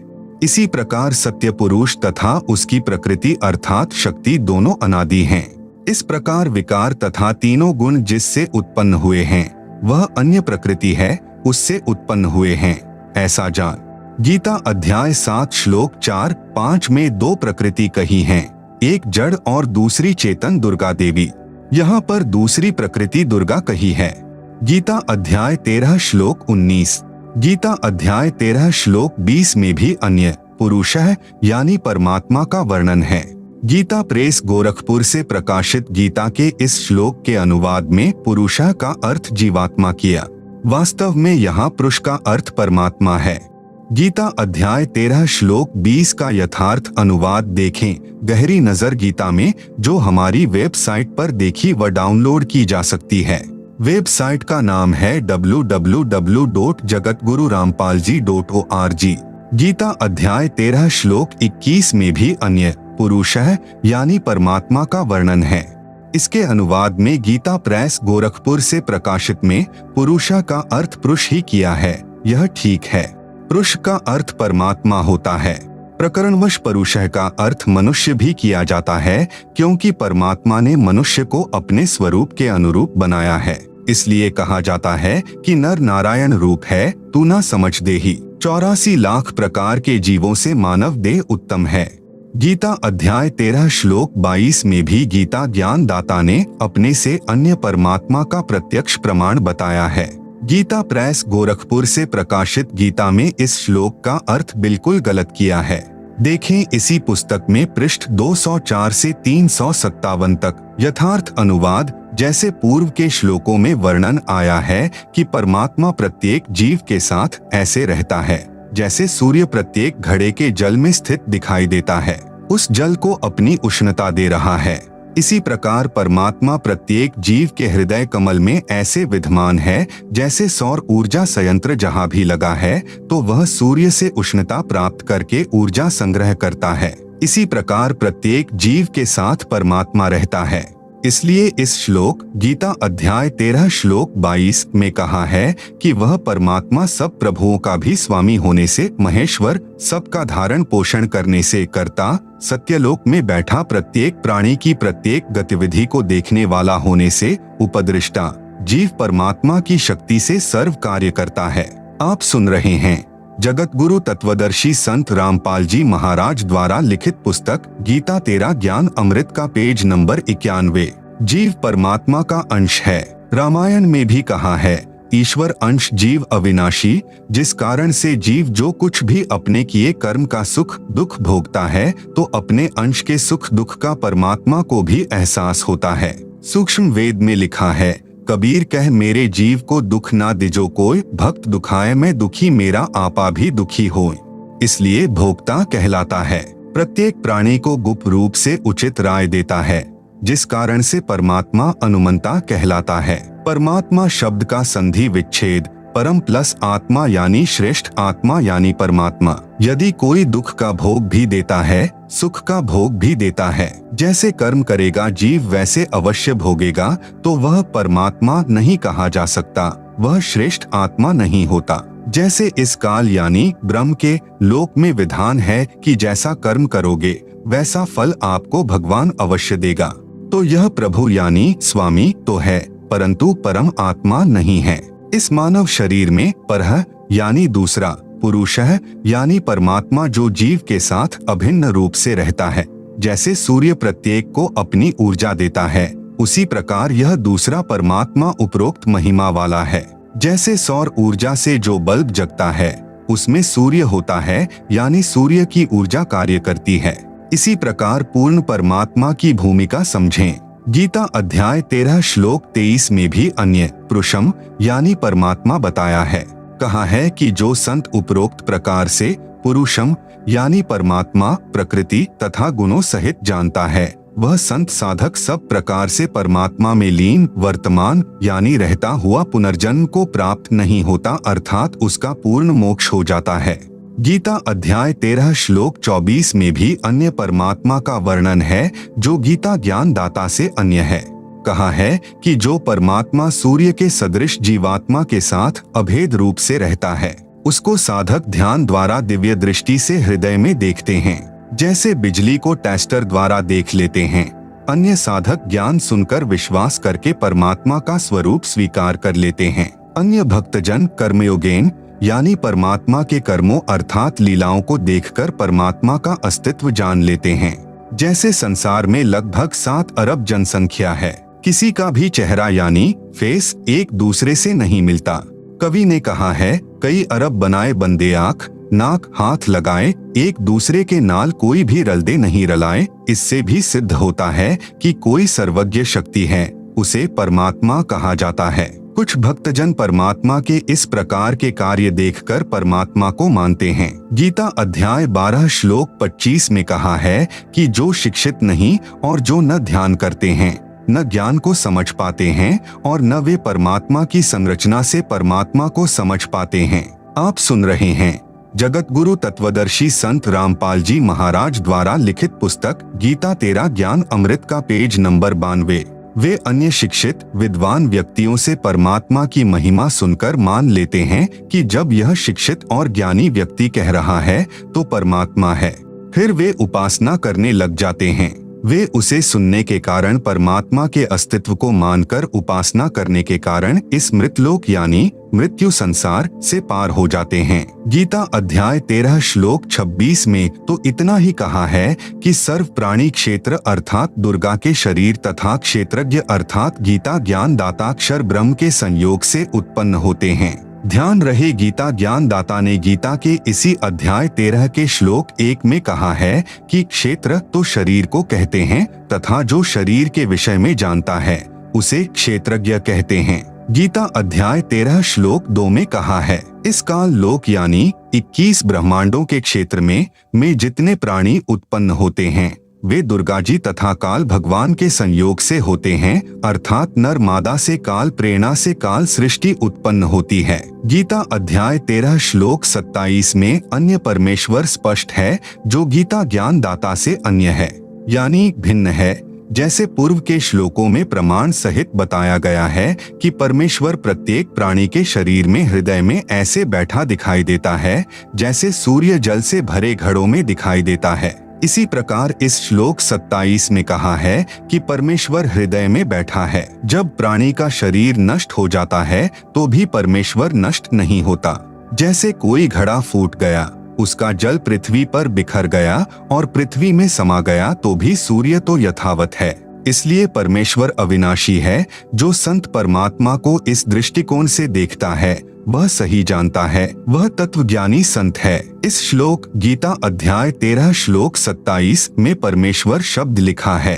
इसी प्रकार सत्य पुरुष तथा उसकी प्रकृति अर्थात शक्ति दोनों अनादि हैं। इस प्रकार विकार तथा तीनों गुण जिससे उत्पन्न हुए हैं वह अन्य प्रकृति है, उससे उत्पन्न हुए हैं, ऐसा जान। गीता अध्याय 7 श्लोक 4-5 में दो प्रकृति कही हैं, एक जड़ और दूसरी चेतन दुर्गा देवी। यहाँ पर दूसरी प्रकृति दुर्गा कही है। गीता अध्याय 13 श्लोक 19। गीता अध्याय 13 श्लोक 20 में भी अन्य पुरुषः यानी परमात्मा का वर्णन है। गीता प्रेस गोरखपुर से प्रकाशित गीता के इस श्लोक के अनुवाद में पुरुषः का अर्थ जीवात्मा किया। वास्तव में यहाँ पुरुष का अर्थ परमात्मा है। गीता अध्याय 13 श्लोक 20 का यथार्थ अनुवाद देखें गहरी नजर गीता में, जो हमारी वेबसाइट पर देखी व डाउनलोड की जा सकती है। वेबसाइट का नाम है www.jagatgururampalji.org। गीता अध्याय 13 श्लोक 21 में भी अन्य पुरुषः यानी परमात्मा का वर्णन है। इसके अनुवाद में गीता प्रेस गोरखपुर से प्रकाशित में पुरुषा का अर्थ पुरुष ही किया है। यह ठीक है। पुरुष का अर्थ परमात्मा होता है। प्रकरणवश पुरुषः का अर्थ मनुष्य भी किया जाता है, क्योंकि परमात्मा ने मनुष्य को अपने स्वरूप के अनुरूप बनाया है। इसलिए कहा जाता है कि नर नारायण रूप है, तू ना समझ देही। 84 लाख प्रकार के जीवों से मानव देह उत्तम है। गीता अध्याय 13 श्लोक 22 में भी गीता ज्ञान दाता ने अपने से अन्य परमात्मा का प्रत्यक्ष प्रमाण बताया है। गीता प्रेस गोरखपुर से प्रकाशित गीता में इस श्लोक का अर्थ बिल्कुल गलत किया है। देखें इसी पुस्तक में पृष्ठ 204 से 357 तक यथार्थ अनुवाद। जैसे पूर्व के श्लोकों में वर्णन आया है कि परमात्मा प्रत्येक जीव के साथ ऐसे रहता है जैसे सूर्य प्रत्येक घड़े के जल में स्थित दिखाई देता है, उस जल को अपनी उष्णता दे रहा है। इसी प्रकार परमात्मा प्रत्येक जीव के हृदय कमल में ऐसे विद्यमान है जैसे सौर ऊर्जा संयंत्र जहाँ भी लगा है तो वह सूर्य से उष्णता प्राप्त करके ऊर्जा संग्रह करता है। इसी प्रकार प्रत्येक जीव के साथ परमात्मा रहता है। इसलिए इस श्लोक गीता अध्याय 13 श्लोक 22 में कहा है कि वह परमात्मा सब प्रभुओं का भी स्वामी होने से महेश्वर, सबका धारण पोषण करने से कर्ता, सत्यलोक में बैठा प्रत्येक प्राणी की प्रत्येक गतिविधि को देखने वाला होने से उपदृष्टा, जीव परमात्मा की शक्ति से सर्व कार्य करता है। आप सुन रहे हैं जगत गुरु तत्वदर्शी संत रामपाल जी महाराज द्वारा लिखित पुस्तक गीता तेरा ज्ञान अमृत का पेज नंबर 91। जीव परमात्मा का अंश है। रामायण में भी कहा है, ईश्वर अंश जीव अविनाशी, जिस कारण से जीव जो कुछ भी अपने किए कर्म का सुख दुख भोगता है तो अपने अंश के सुख दुख का परमात्मा को भी एहसास होता है। सूक्ष्म वेद में लिखा है, कबीर कह मेरे जीव को दुख ना दिजो कोई, भक्त दुखाए मैं दुखी मेरा आपा भी दुखी होए। इसलिए भोक्ता कहलाता है। प्रत्येक प्राणी को गुप्त रूप से उचित राय देता है, जिस कारण से परमात्मा अनुमंता कहलाता है। परमात्मा शब्द का संधि विच्छेद परम प्लस आत्मा यानी श्रेष्ठ आत्मा यानी परमात्मा। यदि कोई दुख का भोग भी देता है, सुख का भोग भी देता है, जैसे कर्म करेगा जीव वैसे अवश्य भोगेगा, तो वह परमात्मा नहीं कहा जा सकता, वह श्रेष्ठ आत्मा नहीं होता। जैसे इस काल यानी ब्रह्म के लोक में विधान है कि जैसा कर्म करोगे वैसा फल आपको भगवान अवश्य देगा, तो यह प्रभु यानी स्वामी तो है, परंतु परम आत्मा नहीं है। इस मानव शरीर में परह यानी दूसरा, पुरुषः यानी परमात्मा जो जीव के साथ अभिन्न रूप से रहता है। जैसे सूर्य प्रत्येक को अपनी ऊर्जा देता है, उसी प्रकार यह दूसरा परमात्मा उपरोक्त महिमा वाला है। जैसे सौर ऊर्जा से जो बल्ब जगता है उसमें सूर्य होता है, यानी सूर्य की ऊर्जा कार्य करती है। इसी प्रकार पूर्ण परमात्मा की भूमिका समझें। गीता अध्याय 13 श्लोक 23 में भी अन्य पुरुषम यानी परमात्मा बताया है। कहा है कि जो संत उपरोक्त प्रकार से पुरुषम यानी परमात्मा प्रकृति तथा गुणों सहित जानता है, वह संत साधक सब प्रकार से परमात्मा में लीन वर्तमान यानी रहता हुआ पुनर्जन्म को प्राप्त नहीं होता, अर्थात उसका पूर्ण मोक्ष हो जाता है। गीता अध्याय 13 श्लोक 24 में भी अन्य परमात्मा का वर्णन है जो गीता ज्ञान दाता से अन्य है। कहा है कि जो परमात्मा सूर्य के सदृश जीवात्मा के साथ अभेद रूप से रहता है, उसको साधक ध्यान द्वारा दिव्य दृष्टि से हृदय में देखते हैं, जैसे बिजली को टेस्टर द्वारा देख लेते हैं। अन्य साधक ज्ञान सुनकर विश्वास करके परमात्मा का स्वरूप स्वीकार कर लेते हैं। अन्य भक्तजन कर्मयोगेन यानी परमात्मा के कर्मों अर्थात लीलाओं को देखकर परमात्मा का अस्तित्व जान लेते हैं। जैसे संसार में लगभग 7 अरब जनसंख्या है, किसी का भी चेहरा यानी फेस एक दूसरे से नहीं मिलता। कवि ने कहा है, कई अरब बनाए बंदे आँख नाक हाथ लगाए, एक दूसरे के नाल कोई भी रलदे नहीं रलाए। इससे भी सिद्ध होता है कि कोई सर्वज्ञ शक्ति है, उसे परमात्मा कहा जाता है। कुछ भक्तजन परमात्मा के इस प्रकार के कार्य देखकर परमात्मा को मानते हैं। गीता अध्याय 12 श्लोक 25 में कहा है कि जो शिक्षित नहीं और जो न ध्यान करते हैं, न ज्ञान को समझ पाते हैं और न वे परमात्मा की संरचना से परमात्मा को समझ पाते हैं। आप सुन रहे हैं जगत गुरु तत्वदर्शी संत रामपाल जी महाराज द्वारा लिखित पुस्तक गीता 13 ज्ञान अमृत का पेज नंबर 92। वे अन्य शिक्षित विद्वान व्यक्तियों से परमात्मा की महिमा सुनकर मान लेते हैं कि जब यह शिक्षित और ज्ञानी व्यक्ति कह रहा है तो परमात्मा है, फिर वे उपासना करने लग जाते हैं। वे उसे सुनने के कारण परमात्मा के अस्तित्व को मानकर उपासना करने के कारण इस मृतलोक यानी मृत्यु संसार से पार हो जाते हैं। गीता अध्याय 13 श्लोक 26 में तो इतना ही कहा है कि सर्व प्राणी क्षेत्र अर्थात दुर्गा के शरीर तथा क्षेत्रज्ञ अर्थात गीता ज्ञान दाता अक्षर ब्रह्म के संयोग से उत्पन्न होते हैं। ध्यान रहे, गीता ज्ञान दाता ने गीता के इसी अध्याय 13 के श्लोक 1 में कहा है कि क्षेत्र तो शरीर को कहते हैं तथा जो शरीर के विषय में जानता है उसे क्षेत्रज्ञ कहते हैं। गीता अध्याय 13 श्लोक 2 में कहा है, इस काल लोक यानी 21 ब्रह्मांडों के क्षेत्र में जितने प्राणी उत्पन्न होते हैं वे दुर्गा जी तथा काल भगवान के संयोग से होते हैं, अर्थात नर मादा से काल प्रेरणा से काल सृष्टि उत्पन्न होती है। गीता अध्याय 13 श्लोक 27 में अन्य परमेश्वर स्पष्ट है जो गीता ज्ञान दाता से अन्य है यानी भिन्न है। जैसे पूर्व के श्लोकों में प्रमाण सहित बताया गया है कि परमेश्वर प्रत्येक प्राणी के शरीर में हृदय में ऐसे बैठा दिखाई देता है जैसे सूर्य जल से भरे घड़ों में दिखाई देता है। इसी प्रकार इस श्लोक 27 में कहा है कि परमेश्वर हृदय में बैठा है। जब प्राणी का शरीर नष्ट हो जाता है तो भी परमेश्वर नष्ट नहीं होता। जैसे कोई घड़ा फूट गया, उसका जल पृथ्वी पर बिखर गया और पृथ्वी में समा गया तो भी सूर्य तो यथावत है। इसलिए परमेश्वर अविनाशी है। जो संत परमात्मा को इस दृष्टिकोण से देखता है वह सही जानता है, वह तत्वज्ञानी संत है। इस श्लोक गीता अध्याय 13 श्लोक 27 में परमेश्वर शब्द लिखा है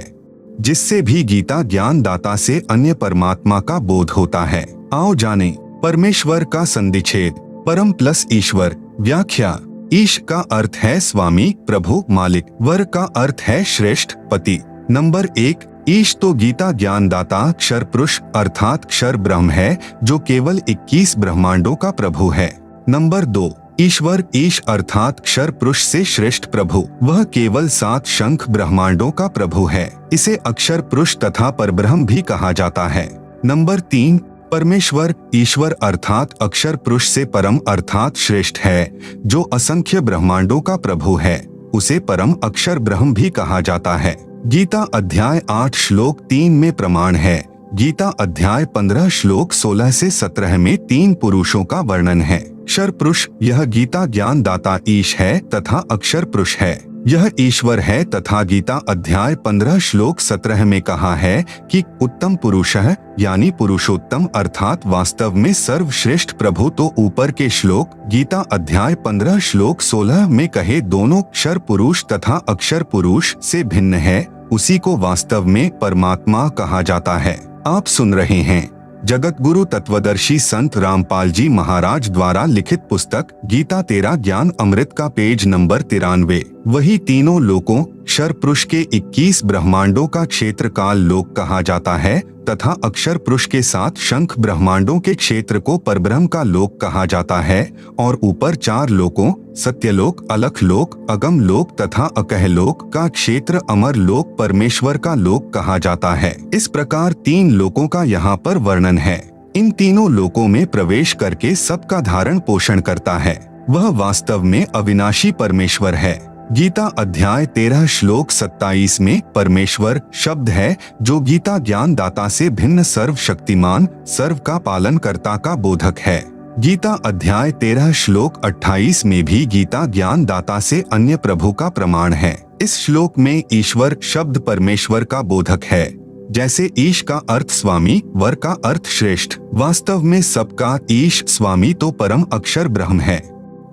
जिससे भी गीता ज्ञान दाता से अन्य परमात्मा का बोध होता है। आओ जाने परमेश्वर का संधिच्छेद। परम प्लस ईश्वर। व्याख्या। ईश का अर्थ है स्वामी प्रभु मालिक, वर का अर्थ है श्रेष्ठ पति। नंबर 1, ईश तो गीता ज्ञान दाता अक्षर पुरुष अर्थात अक्षर ब्रह्म है जो केवल 21 ब्रह्मांडों का प्रभु है। नंबर 2, ईश्वर ईश अर्थात अक्षर पुरुष से श्रेष्ठ प्रभु, वह केवल 7 शंख ब्रह्मांडों का प्रभु है। इसे अक्षर पुरुष तथा परब्रह्म भी कहा जाता है। नंबर 3, परमेश्वर ईश्वर अर्थात अक्षर पुरुष से परम अर्थात श्रेष्ठ है जो असंख्य ब्रह्मांडों का प्रभु है, उसे परम अक्षर ब्रह्म भी कहा जाता है। गीता अध्याय 8 श्लोक 3 में प्रमाण है। गीता अध्याय 15 श्लोक 16 से 17 में 3 पुरुषों का वर्णन है। क्षर पुरुष यह गीता ज्ञान दाता ईश है तथा अक्षर पुरुष है। यह ईश्वर है तथा गीता अध्याय 15 श्लोक 17 में कहा है कि उत्तम पुरुषः यानी पुरुषोत्तम अर्थात वास्तव में सर्वश्रेष्ठ प्रभु तो ऊपर के श्लोक गीता अध्याय 15 श्लोक 16 में कहे दोनों क्षर पुरुष तथा अक्षर पुरुष से भिन्न है, उसी को वास्तव में परमात्मा कहा जाता है। आप सुन रहे हैं जगत गुरु तत्वदर्शी संत रामपाल जी महाराज द्वारा लिखित पुस्तक गीता तेरा ज्ञान अमृत का पेज नंबर 93। वही तीनों लोकों क्षर पुरुष के 21 ब्रह्मांडों का क्षेत्र काल लोक कहा जाता है तथा अक्षर पुरुष के साथ शंख ब्रह्मांडों के क्षेत्र को परब्रह्म का लोक कहा जाता है और ऊपर 4 लोकों सत्यलोक, अलख लोक, अगम लोक तथा अकह लोक का क्षेत्र अमर लोक परमेश्वर का लोक कहा जाता है। इस प्रकार 3 लोकों का यहाँ पर वर्णन है। इन तीनों लोकों में प्रवेश करके सबका धारण पोषण करता है, वह वास्तव में अविनाशी परमेश्वर है। गीता अध्याय 13 श्लोक 27 में परमेश्वर शब्द है जो गीता ज्ञान दाता से भिन्न सर्वशक्तिमान सर्व का पालन कर्ता का बोधक है। गीता अध्याय 13 श्लोक 28 में भी गीता ज्ञान दाता से अन्य प्रभु का प्रमाण है। इस श्लोक में ईश्वर शब्द परमेश्वर का बोधक है। जैसे ईश का अर्थ स्वामी, वर का अर्थ श्रेष्ठ, वास्तव में सबका ईश स्वामी तो परम अक्षर ब्रह्म है,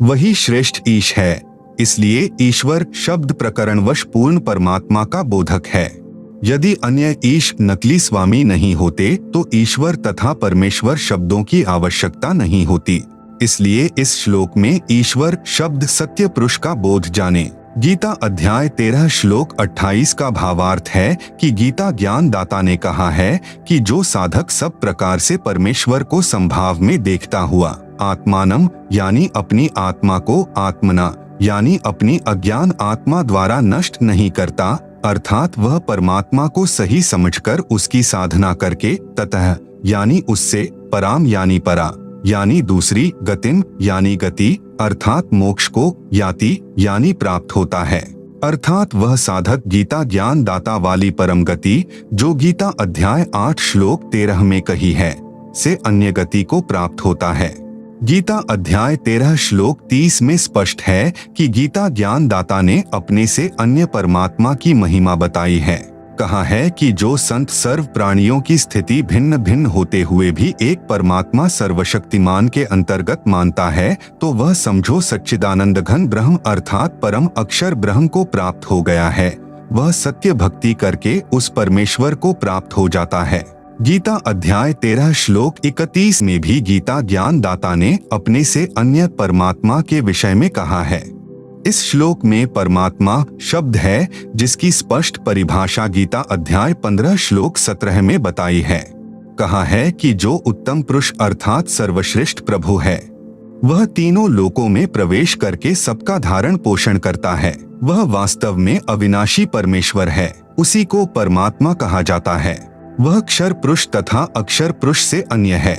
वही श्रेष्ठ ईश है। इसलिए ईश्वर शब्द प्रकरणवश पूर्ण परमात्मा का बोधक है। यदि अन्य ईश नकली स्वामी नहीं होते तो ईश्वर तथा परमेश्वर शब्दों की आवश्यकता नहीं होती। इसलिए इस श्लोक में ईश्वर शब्द सत्य पुरुष का बोध जाने। गीता अध्याय 13 श्लोक 28 का भावार्थ है कि गीता ज्ञान दाता ने कहा है कि जो साधक सब प्रकार से परमेश्वर को संभाव में देखता हुआ आत्मानम यानी अपनी आत्मा को आत्मना यानी अपनी अज्ञान आत्मा द्वारा नष्ट नहीं करता, अर्थात वह परमात्मा को सही समझकर उसकी साधना करके ततः यानी उससे पराम यानी परा यानी दूसरी गतिम यानी गति अर्थात मोक्ष को याति यानी प्राप्त होता है। अर्थात वह साधक गीता ज्ञान दाता वाली परम गति जो गीता अध्याय 8 श्लोक 13 में कही है से अन्य गति को प्राप्त होता है। गीता अध्याय 13 श्लोक 30 में स्पष्ट है कि गीता ज्ञान दाता ने अपने से अन्य परमात्मा की महिमा बताई है। कहा है कि जो संत सर्व प्राणियों की स्थिति भिन्न भिन्न होते हुए भी एक परमात्मा सर्वशक्तिमान के अंतर्गत मानता है तो वह समझो सच्चिदानंद घन ब्रह्म अर्थात परम अक्षर ब्रह्म को प्राप्त हो गया है। वह सत्य भक्ति करके उस परमेश्वर को प्राप्त हो जाता है। गीता अध्याय 13 श्लोक 31 में भी गीता ज्ञान दाता ने अपने से अन्य परमात्मा के विषय में कहा है। इस श्लोक में परमात्मा शब्द है जिसकी स्पष्ट परिभाषा गीता अध्याय 15 श्लोक 17 में बताई है। कहा है कि जो उत्तम पुरुष अर्थात सर्वश्रेष्ठ प्रभु है वह तीनों लोकों में प्रवेश करके सबका धारण पोषण करता है, वह वास्तव में अविनाशी परमेश्वर है, उसी को परमात्मा कहा जाता है। वह क्षर पुरुष तथा अक्षर पुरुष से अन्य है।